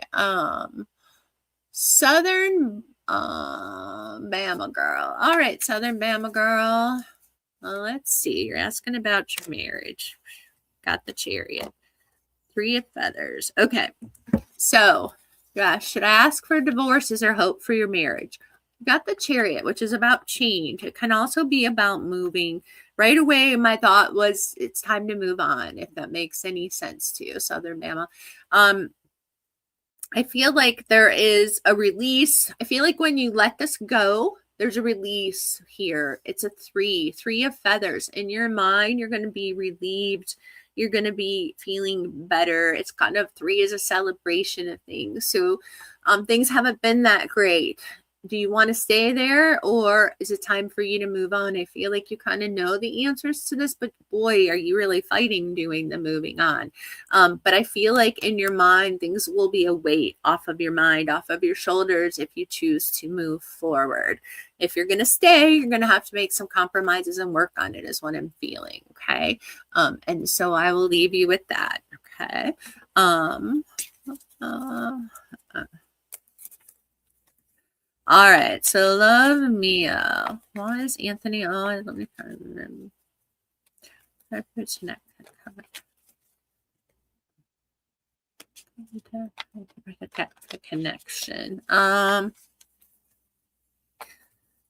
Southern Bama girl. All right, Southern Bama girl. Let's see. You're asking about your marriage. Got the Chariot. 3 of Feathers. Okay. So, gosh, should I ask for divorce? Is there hope for your marriage? Got the Chariot, which is about change. It can also be about moving. Right away, my thought was it's time to move on, if that makes any sense to you, Southern Bama. I feel like there is a release. I feel like when you let this go, there's a release here. It's a 3 of Feathers. In your mind, you're going to be relieved. You're going to be feeling better. It's kind of 3 is a celebration of things. So things haven't been that great. Do you want to stay there, or is it time for you to move on? I feel like you kind of know the answers to this, but boy, are you really fighting doing the moving on. But I feel like in your mind, things will be a weight off of your mind, off of your shoulders if you choose to move forward. If you're going to stay, you're going to have to make some compromises and work on it, is what I'm feeling. Okay. And so I will leave you with that. Okay. All right, so Love Mia. Why is Anthony on? Let me find them. Connection.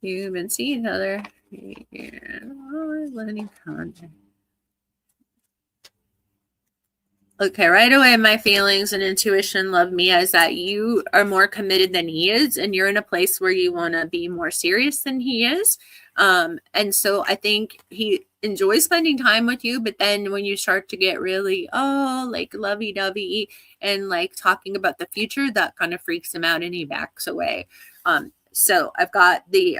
You've been seeing each other. Lenny Conde. Okay, right away, my feelings and intuition love me as that you are more committed than he is, and you're in a place where you want to be more serious than he is. And so I think he enjoys spending time with you, but then when you start to get really, like lovey-dovey and like talking about the future, that kind of freaks him out and he backs away. So I've got the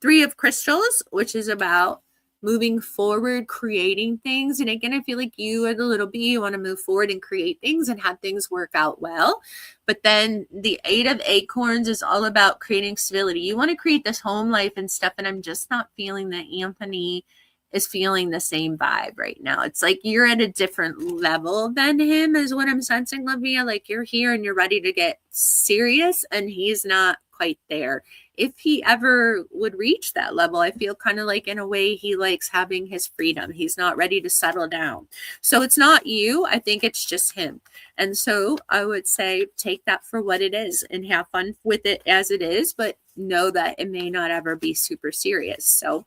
Three of Crystals, which is about moving forward, creating things. And again, I feel like you are the little bee, you want to move forward and create things and have things work out well. But then the Eight of Acorns is all about creating stability. You want to create this home life and stuff. And I'm just not feeling that Anthony is feeling the same vibe right now. It's like you're at a different level than him is what I'm sensing, Lavia. Like you're here and you're ready to get serious and he's not quite there. If he ever would reach that level, I feel kind of like in a way he likes having his freedom. He's not ready to settle down. So it's not you. I think it's just him. And so I would say take that for what it is and have fun with it as it is, but know that it may not ever be super serious. So,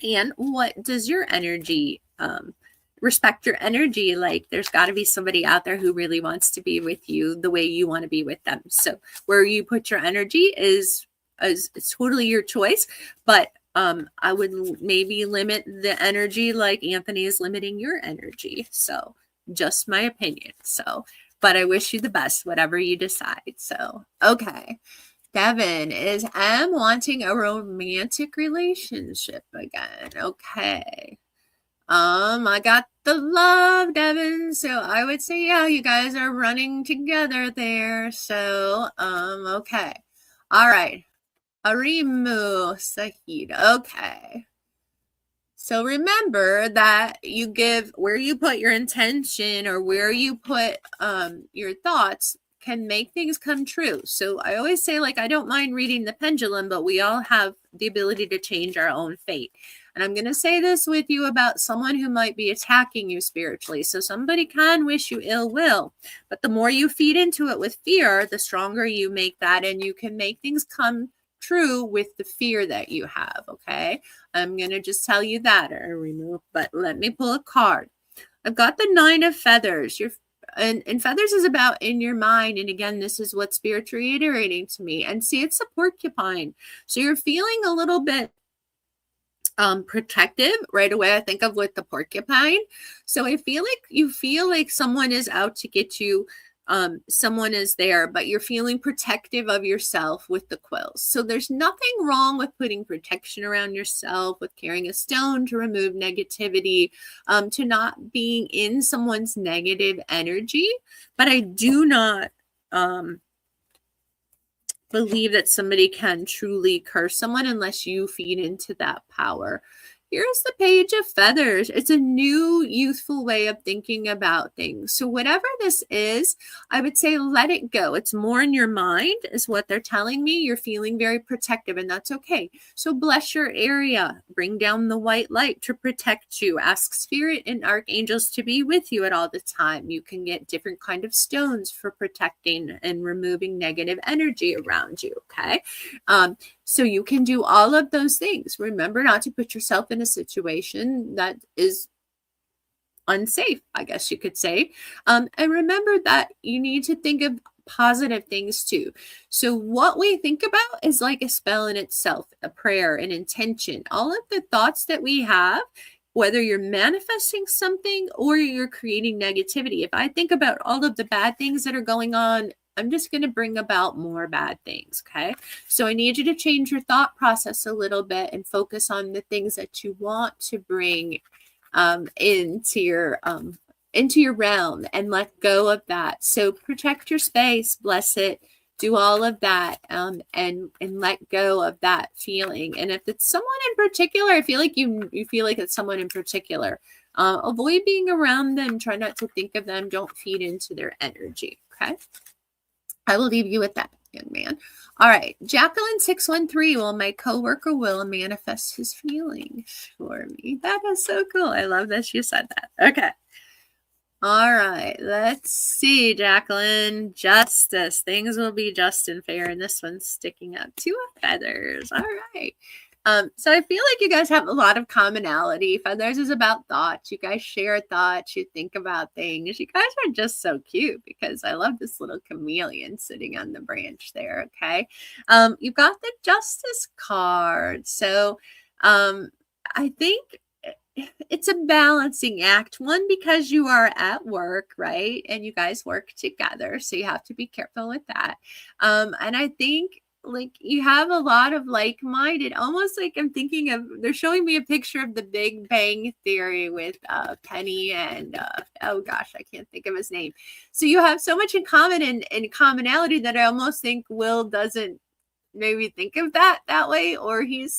and what does your energy, respect your energy? Like there's got to be somebody out there who really wants to be with you the way you want to be with them. So where you put your energy is it's totally your choice, but I would maybe limit the energy like Anthony is limiting your energy. So just my opinion. So, but I wish you the best, whatever you decide. So, okay. Devin is, I'm wanting a romantic relationship again. Okay. I got the love, Devin. So I would say, yeah, you guys are running together there. So, okay. All right. Arimu Sahid. Okay. So remember that you give where you put your intention or where you put your thoughts can make things come true. So I always say, like, I don't mind reading the pendulum, but we all have the ability to change our own fate. And I'm going to say this with you about someone who might be attacking you spiritually. So somebody can wish you ill will, but the more you feed into it with fear, the stronger you make that, and you can make things come true with the fear that you have. Okay, I'm gonna just tell you that or remove, but let me pull a card. I've got the Nine of Feathers. And feathers is about in your mind, and again, this is what Spirit's reiterating to me. And see, it's a porcupine, so you're feeling a little bit protective right away. I think of with the porcupine. So I feel like you feel like someone is out to get you. Someone is there, but you're feeling protective of yourself with the quills. So there's nothing wrong with putting protection around yourself, with carrying a stone to remove negativity, to not being in someone's negative energy. But I do not believe that somebody can truly curse someone unless you feed into that power. Here's the Page of Feathers. It's a new, youthful way of thinking about things. So whatever this is, I would say let it go. It's more in your mind is what they're telling me. You're feeling very protective, and that's okay. So bless your area. Bring down the white light to protect you. Ask Spirit and archangels to be with you at all the time. You can get different kind of stones for protecting and removing negative energy around you, okay? So you can do all of those things. Remember not to put yourself in a situation that is unsafe, I guess you could say. And remember that you need to think of positive things too. So what we think about is like a spell in itself, a prayer, an intention. All of the thoughts that we have, whether you're manifesting something or you're creating negativity. If I think about all of the bad things that are going on, I'm just going to bring about more bad things, okay? So I need you to change your thought process a little bit and focus on the things that you want to bring into your realm and let go of that. So protect your space, bless it, do all of that, and let go of that feeling. And if it's someone in particular, I feel like you feel like it's someone in particular, avoid being around them. Try not to think of them. Don't feed into their energy, okay? I will leave you with that, young man. All right. Jacqueline 613. Well, my coworker will manifest his feelings for me. That is so cool. I love that you said that. Okay. All right. Let's see, Jacqueline. Justice. Things will be just and fair. And this one's sticking up. Two of Feathers. All right. So I feel like you guys have a lot of commonality. Feathers is about thoughts. You guys share thoughts. You think about things. You guys are just so cute because I love this little chameleon sitting on the branch there. Okay. You got the Justice card. So I think it's a balancing act. One, because you are at work, right? And you guys work together. So you have to be careful with that. And I think like you have a lot of like-minded, almost like I'm thinking of, they're showing me a picture of the Big Bang Theory with Penny and oh gosh, I can't think of his name. So you have so much in common and commonality that I almost think Will doesn't maybe think of that way, or are you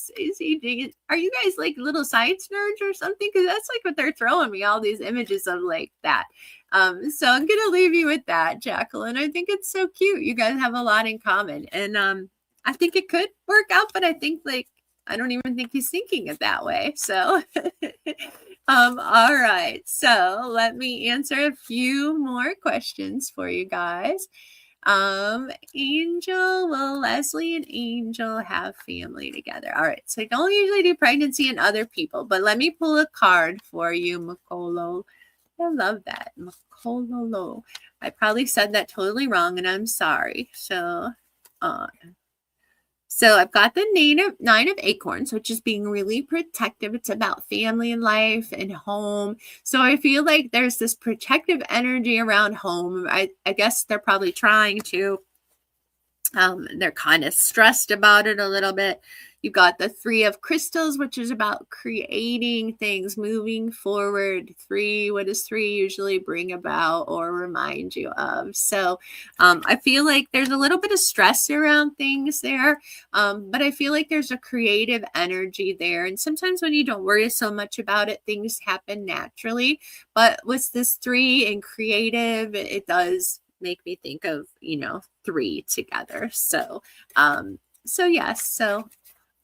guys like little science nerds or something? Because that's like what they're throwing me, all these images of like that. So I'm gonna leave you with that, Jacqueline. I think it's so cute. You guys have a lot in common, and I think it could work out, but I think like I don't even think he's thinking it that way. So all right, so let me answer a few more questions for you guys. Angel, will Leslie and Angel have family together? All right, so I don't usually do pregnancy and other people, but let me pull a card for you, Makolo. I love that, Makololo. I probably said that totally wrong, and I'm sorry. So I've got the Nine of Acorns, which is being really protective. It's about family and life and home. So I feel like there's this protective energy around home. I guess they're probably trying to. They're kind of stressed about it a little bit. You've got the Three of Crystals, which is about creating things, moving forward. Three, what does three usually bring about or remind you of? So I feel like there's a little bit of stress around things there, but I feel like there's a creative energy there. And sometimes when you don't worry so much about it, things happen naturally. But with this three and creative, it does make me think of, three together. So yes, so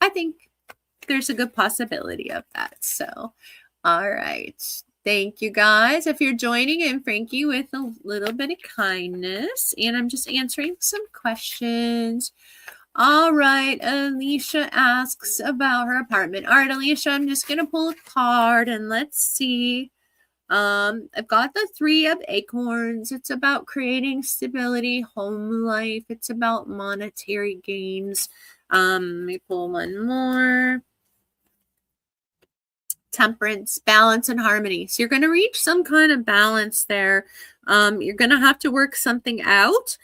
I think there's a good possibility of that. So, all right. Thank you guys. If you're joining in, Frankie, with a little bit of kindness, and I'm just answering some questions. All right. Alicia asks about her apartment. All right, Alicia, I'm just going to pull a card and let's see. I've got the Three of Acorns. It's about creating stability, home life. It's about monetary gains. Let me pull one more. Temperance, balance, and harmony. So you're going to reach some kind of balance there. You're going to have to work something out.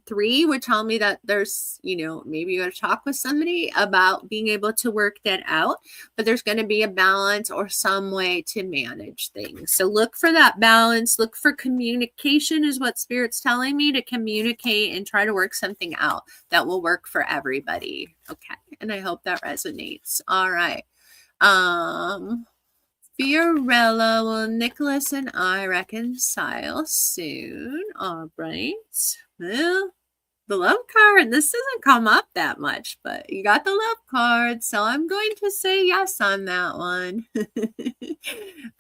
Three would tell me that there's, maybe you got to talk with somebody about being able to work that out, but there's going to be a balance or some way to manage things. So look for that balance. Look for communication is what Spirit's telling me, to communicate and try to work something out that will work for everybody. Okay. And I hope that resonates. All right. Fiorella, will Nicholas and I reconcile soon? All right. Well, the love card, this doesn't come up that much, but you got the love card, so I'm going to say yes on that one.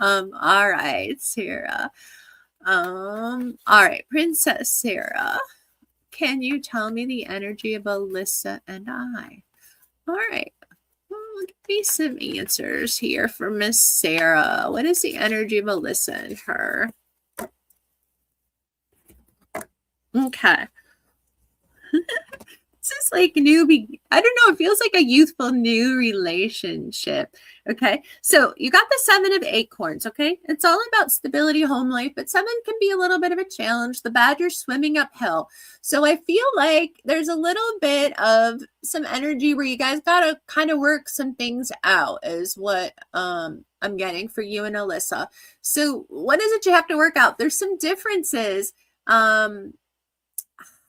All right, Sarah. All right, Princess Sarah, can you tell me the energy of Alyssa and I? All right. Well, give me some answers here for Miss Sarah. What is the energy of Alyssa and her? Okay. This is like newbie. I don't know. It feels like a youthful new relationship. Okay. So you got the Seven of Acorns. Okay. It's all about stability, home life, but seven can be a little bit of a challenge. The badger's swimming uphill. So I feel like there's a little bit of some energy where you guys got to kind of work some things out is what I'm getting for you and Alyssa. So what is it you have to work out? There's some differences.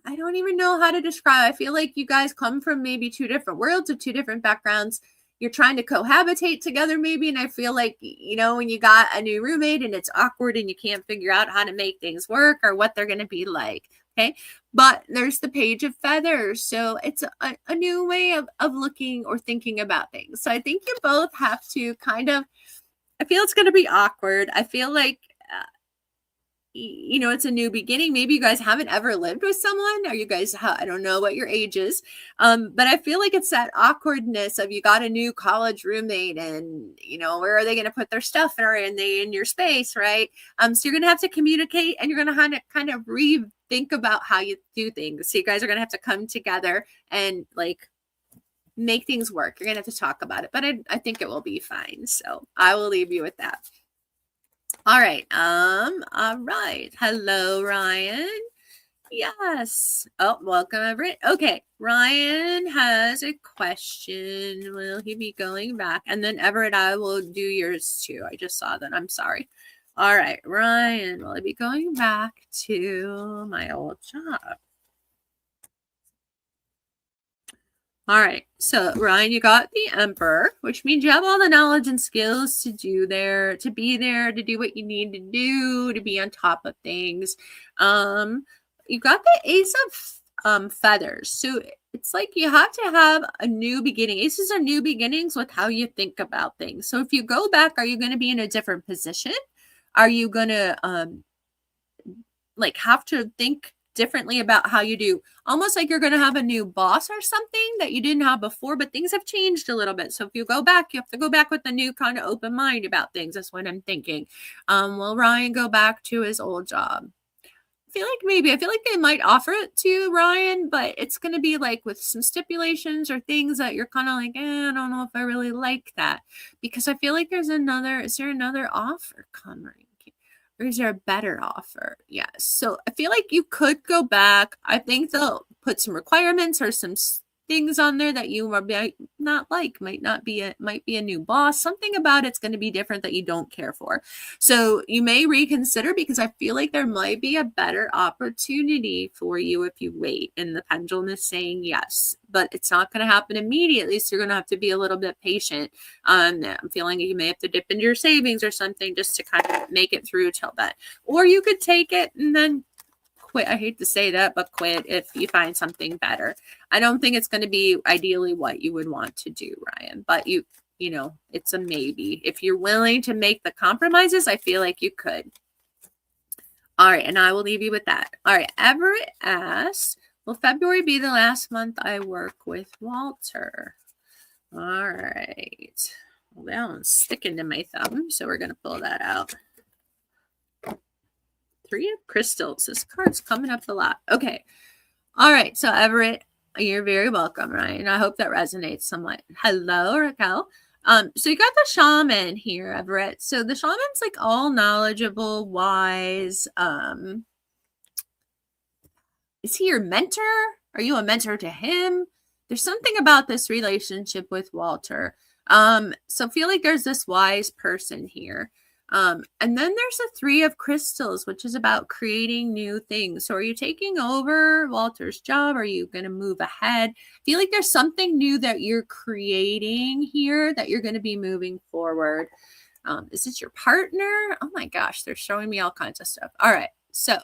I don't even know how to describe. I feel like you guys come from maybe two different worlds or two different backgrounds. You're trying to cohabitate together maybe. And I feel like, when you got a new roommate and it's awkward and you can't figure out how to make things work or what they're going to be like. Okay. But there's the Page of Feathers. So it's a new way of looking or thinking about things. So I think you both have to I feel it's going to be awkward. I feel like, it's a new beginning. Maybe you guys haven't ever lived with someone, or you guys, I don't know what your age is. But I feel like it's that awkwardness of you got a new college roommate and, where are they going to put their stuff? Or are they in your space, right? So you're going to have to communicate, and you're going to kind of rethink about how you do things. So you guys are going to have to come together and make things work. You're going to have to talk about it, but I think it will be fine. So I will leave you with that. All right. All right. Hello, Ryan. Yes. Oh, welcome, Everett. Okay. Ryan has a question. Will he be going back? And then Everett, I will do yours too. I just saw that. I'm sorry. All right. Ryan, will I be going back to my old job? All right. So Ryan, you got the Emperor, which means you have all the knowledge and skills to be there, to do what you need to do, to be on top of things. You got the Ace of Feathers. So it's like you have to have a new beginning. Aces are new beginnings with how you think about things. So if you go back, are you going to be in a different position? Are you going to have to think differently about how you do, almost like you're going to have a new boss or something that you didn't have before, but things have changed a little bit. So if you go back, you have to go back with a new kind of open mind about things. That's what I'm thinking. Will Ryan go back to his old job? I feel like they might offer it to Ryan, but it's going to be with some stipulations or things that you're kind of I don't know if I really like that, because I feel like is there another offer coming? Or is there a better offer? Yes. So I feel like you could go back. I think they'll put some requirements or some things on there that you might not like. Might be a new boss. Something about it's going to be different that you don't care for. So you may reconsider, because I feel like there might be a better opportunity for you if you wait. And the pendulum is saying yes, but it's not going to happen immediately. So you're going to have to be a little bit patient. I'm feeling you may have to dip into your savings or something just to kind of make it through till then. Or you could take it and then quit. I hate to say that, but quit if you find something better. I don't think it's going to be ideally what you would want to do, Ryan, but it's a maybe. If you're willing to make the compromises, I feel like you could. All right. And I will leave you with that. All right. Everett asks, will February be the last month I work with Walter? All right. Well, that one's sticking to my thumb, so we're going to pull that out. 3 of Crystals. This card's coming up a lot. Okay. All right. So Everett, you're very welcome, Ryan. I hope that resonates somewhat. Hello, Raquel. So you got the shaman here, Everett. So the shaman's all knowledgeable, wise. Is he your mentor? Are you a mentor to him? There's something about this relationship with Walter. So I feel like there's this wise person here. And then there's a 3 of Crystals, which is about creating new things. So are you taking over Walter's job? Are you going to move ahead? I feel like there's something new that you're creating here that you're going to be moving forward. Is this your partner? Oh my gosh, they're showing me all kinds of stuff. All right. So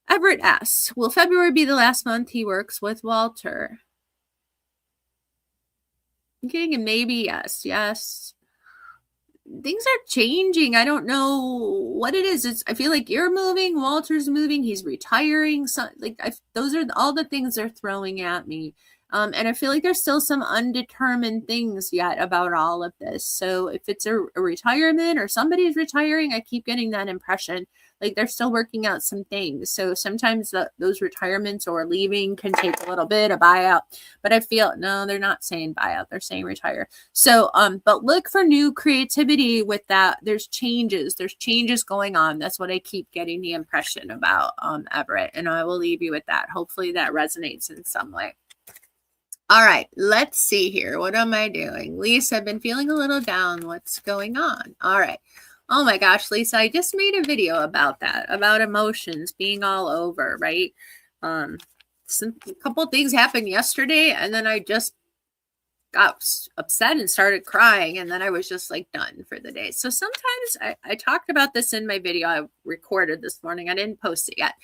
Everett asks, will February be the last month he works with Walter? I'm getting a maybe yes. Yes. Things are changing. I don't know what it is. I feel like you're moving, Walter's moving, he's retiring. So those are all the things they're throwing at me. And I feel like there's still some undetermined things yet about all of this. So if it's a retirement or somebody's retiring, I keep getting that impression. They're still working out some things. So sometimes those retirements or leaving can take a little bit, a buyout. But I feel, no, they're not saying buyout. They're saying retire. So, but look for new creativity with that. There's changes going on. That's what I keep getting the impression about Everett. And I will leave you with that. Hopefully that resonates in some way. All right, let's see here. What am I doing? Lisa, I've been feeling a little down. What's going on? All right. Oh my gosh, Lisa, I just made a video about that, about emotions being all over, right? A couple things happened yesterday, and then I just got upset and started crying, and then I was just done for the day. So sometimes I talked about this in my video I recorded this morning. I didn't post it yet.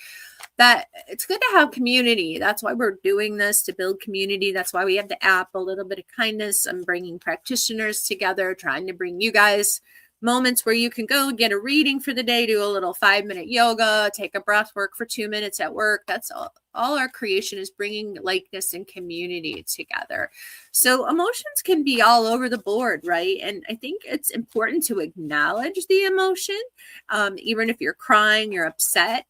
That it's good to have community. That's why we're doing this, to build community. That's why we have the app, A Little Bit of Kindness. I'm bringing practitioners together, trying to bring you guys moments where you can go get a reading for the day, do a little 5-minute yoga, take a breath work for 2 minutes at work. That's all our creation is, bringing likeness and community together. So emotions can be all over the board, right? And I think it's important to acknowledge the emotion. Even if you're crying, you're upset,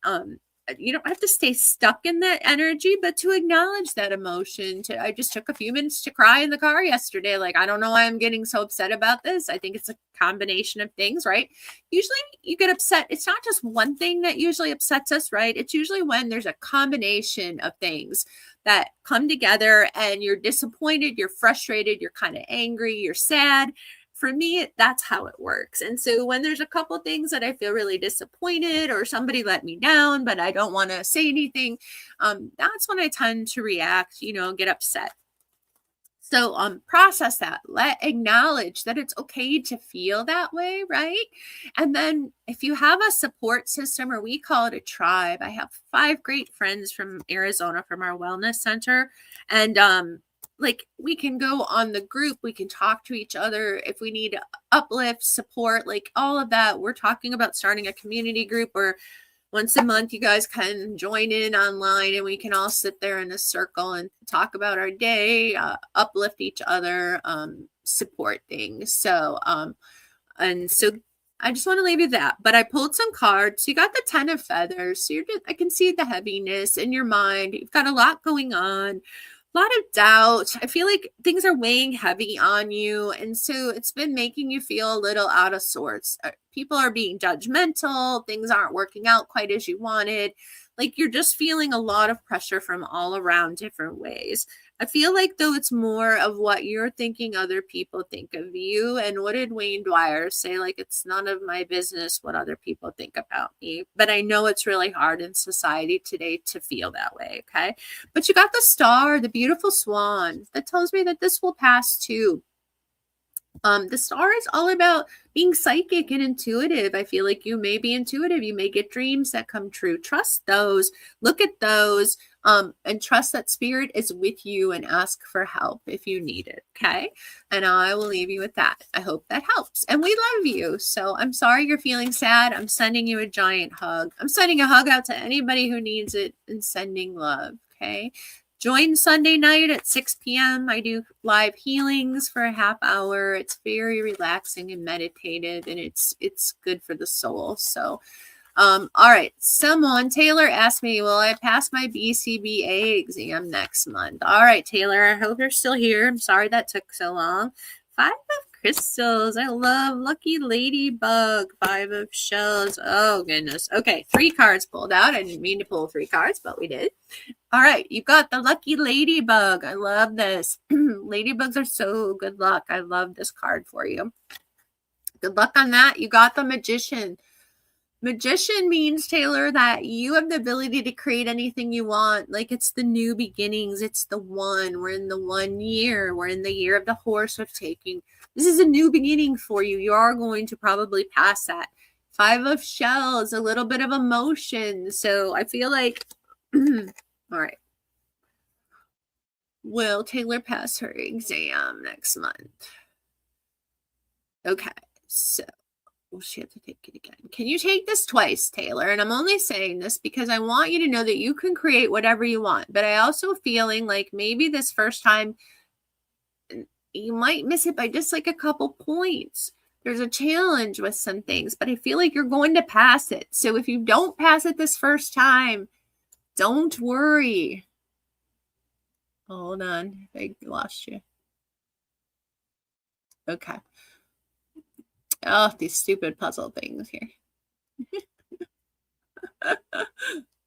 you don't have to stay stuck in that energy, but to acknowledge that emotion. I just took a few minutes to cry in the car yesterday. Like, I don't know why I'm getting so upset about this. I think it's a combination of things, right? Usually you get upset. It's not just one thing that usually upsets us, right? It's usually when there's a combination of things that come together and you're disappointed, you're frustrated, you're kind of angry, you're sad. For me, that's how it works. And so when there's a couple things that I feel really disappointed, or somebody let me down, but I don't want to say anything, that's when I tend to react, get upset. So process that, acknowledge that it's okay to feel that way, right? And then if you have a support system, or we call it a tribe, I have 5 great friends from Arizona from our wellness center. And we can go on the group, we can talk to each other if we need uplift, support, like all of that. We're talking about starting a community group where once a month you guys can join in online and we can all sit there in a circle and talk about our day, uplift each other, support things. So I just want to leave you that. But I pulled some cards. You got the 10 of feathers. So I can see the heaviness in your mind. You've got a lot going on. A lot of doubt. I feel like things are weighing heavy on you. And so it's been making you feel a little out of sorts. People are being judgmental. Things aren't working out quite as you wanted. Like you're just feeling a lot of pressure from all around different ways. I feel like though it's more of what you're thinking other people think of you. And what did Wayne Dwyer say? Like, it's none of my business what other people think about me. But I know it's really hard in society today to feel that way. Okay. But you got the star, the beautiful swan, that tells me that this will pass too. The star is all about being psychic and intuitive. I feel like you may be intuitive. You may get dreams that come true. Trust those, look at those, and trust that spirit is with you, and ask for help if you need it. Okay. And I will leave you with that. I hope that helps. And we love you. So I'm sorry you're feeling sad. I'm sending you a giant hug. I'm sending a hug out to anybody who needs it, and sending love. Okay. Join Sunday night at 6 p.m. I do live healings for a half hour. It's very relaxing and meditative, and it's good for the soul. So, all right. Taylor asked me, will I pass my BCBA exam next month? All right, Taylor, I hope you're still here. I'm sorry that took so long. 5 of crystals. I love lucky ladybug. 5 of shells. Oh, goodness. Okay, 3 cards pulled out. I didn't mean to pull 3 cards, but we did. All right, you got the lucky ladybug. I love this. Ladybugs are so good luck. I love this card for you. Good luck on that. You got the magician. Magician means, Taylor, that you have the ability to create anything you want. Like, it's the new beginnings. It's the one. We're in the 1 year. We're in the year of the horse of taking. This is a new beginning for you. You are going to probably pass that. 5 of shells, a little bit of emotion. So I feel like, all right. Will Taylor pass her exam next month? Okay, so will she have to take it again? Can you take this twice, Taylor? And I'm only saying this because I want you to know that you can create whatever you want. But I also feeling like maybe this first time you might miss it by just like a couple points. There's a challenge with some things, but I feel like you're going to pass it. So if you don't pass it this first time, don't worry. Hold on. I lost you. Okay. Oh, these stupid puzzle things here.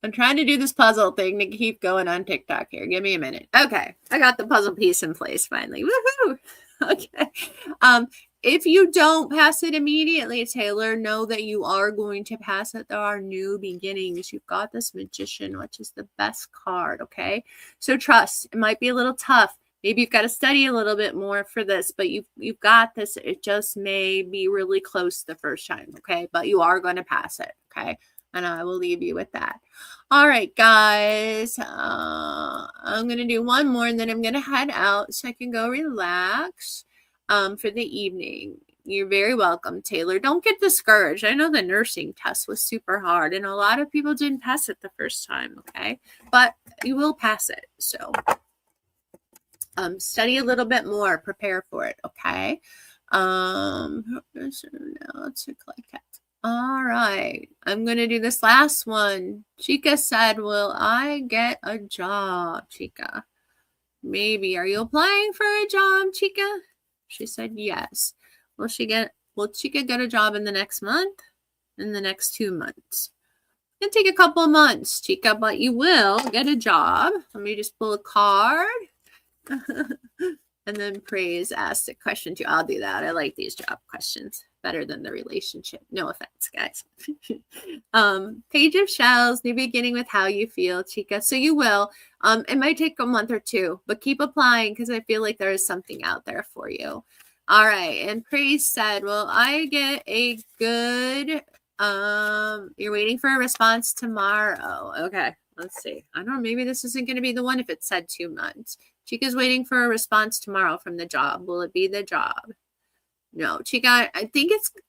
I'm trying to do this puzzle thing to keep going on TikTok here. Give me a minute. Okay. I got the puzzle piece in place finally. Woohoo! Okay. If you don't pass it immediately, Taylor, know that you are going to pass it. There are new beginnings. You've got this magician, which is the best card, okay? So trust. It might be a little tough. Maybe you've got to study a little bit more for this, but you've got this. It just may be really close the first time, okay? But you are going to pass it, okay? And I will leave you with that. All right, guys. I'm going to do one more, and then I'm going to head out so I can go relax. For the evening. You're very welcome, Taylor. Don't get discouraged. I know the nursing test was super hard, and a lot of people didn't pass it the first time, okay? But you will pass it. So study a little bit more. Prepare for it, okay? Now let's click it. All right. I'm going to do this last one. Chica said, will I get a job, Chica? Maybe. Are you applying for a job, Chica? She said yes. Will Chica get a job in the next month? In the next 2 months? It'll take a couple of months, Chica, but you will get a job. Let me just pull a card. And then Praise asked a question too. I'll do that. I like these job questions better than the relationship. No offense, guys. Page of Shells, new beginning with how you feel, Chica. So you will. It might take a month or two, but keep applying because I feel like there is something out there for you. All right. And Praise said, well, I get a good, you're waiting for a response tomorrow. Okay. Let's see. I don't know. Maybe this isn't going to be the one if it said 2 months. Chica's waiting for a response tomorrow from the job. Will it be the job? No, Chica, I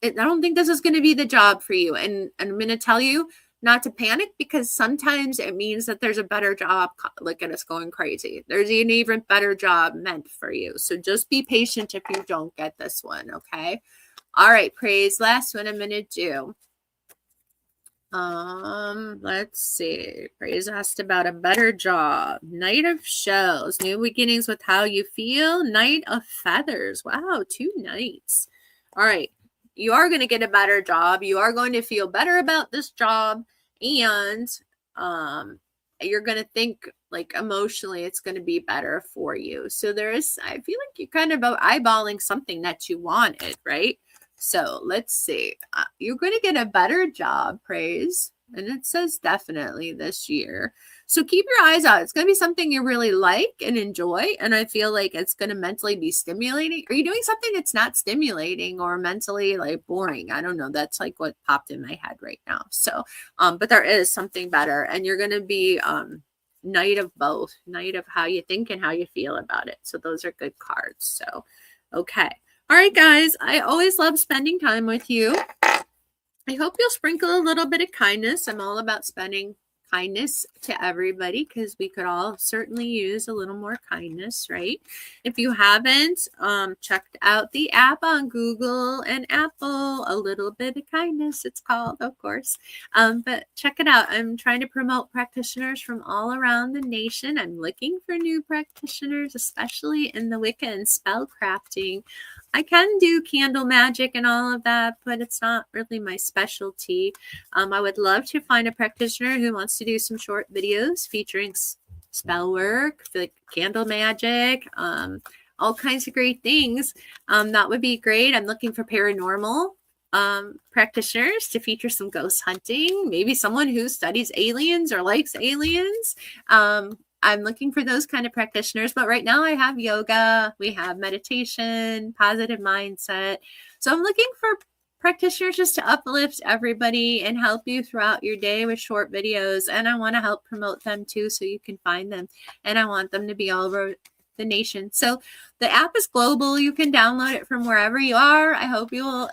don't think this is going to be the job for you. And I'm going to tell you not to panic because sometimes it means that there's a better job. Look at us going crazy. There's an even better job meant for you. So just be patient if you don't get this one, okay? All right, Praise. Last one I'm going to do. Let's see. Praise asked about a better job. Knight of Shells. New beginnings with how you feel. Knight of Feathers. Wow, 2 knights. All right. You are going to get a better job. You are going to feel better about this job. And you're going to think like emotionally it's going to be better for you. So I feel like you're kind of eyeballing something that you wanted, right? So let's see. You're going to get a better job, Praise. And it says definitely this year. So keep your eyes out. It's going to be something you really like and enjoy. And I feel like it's going to mentally be stimulating. Are you doing something that's not stimulating or mentally like boring? I don't know. That's like what popped in my head right now. So, but there is something better. And you're going to be knight of both. Knight of how you think and how you feel about it. So those are good cards. So, okay. All right, guys, I always love spending time with you. I hope you'll sprinkle a little bit of kindness. I'm all about spending kindness to everybody because we could all certainly use a little more kindness, right? If you haven't checked out the app on Google and Apple, A Little Bit of Kindness, it's called, of course. But check it out. I'm trying to promote practitioners from all around the nation. I'm looking for new practitioners, especially in the Wicca and spell crafting. I can do candle magic and all of that, but it's not really my specialty. I would love to find a practitioner who wants to do some short videos featuring spell work, like candle magic, all kinds of great things. That would be great. I'm looking for paranormal practitioners to feature some ghost hunting, maybe someone who studies aliens or likes aliens. I'm looking for those kind of practitioners, but right now I have yoga, we have meditation, positive mindset. So I'm looking for practitioners just to uplift everybody and help you throughout your day with short videos. And I want to help promote them too, so you can find them. And I want them to be all over the nation. So the app is global. You can download it from wherever you are. I hope you will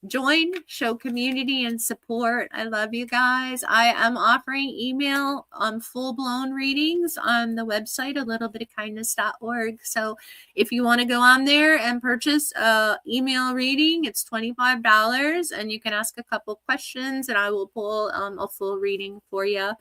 join, show community and support. I love you guys. I am offering email full-blown readings on the website, a little bit of kindness.org. So if you want to go on there and purchase a email reading, it's $25 and you can ask a couple questions and I will pull a full reading for you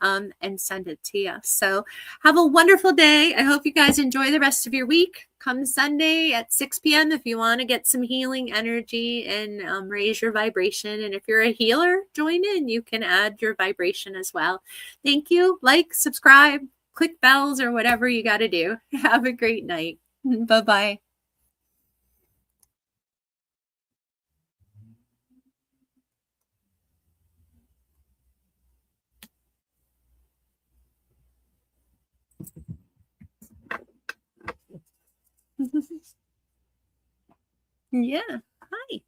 and send it to you. So have a wonderful day. I hope you guys enjoy the rest of your week. Come Sunday at 6 p.m. if you want to get some healing energy and raise your vibration. And if you're a healer, join in. You can add your vibration as well. Thank you. Like, subscribe, click bells, or whatever you got to do. Have a great night. Bye-bye. Yeah. Hi.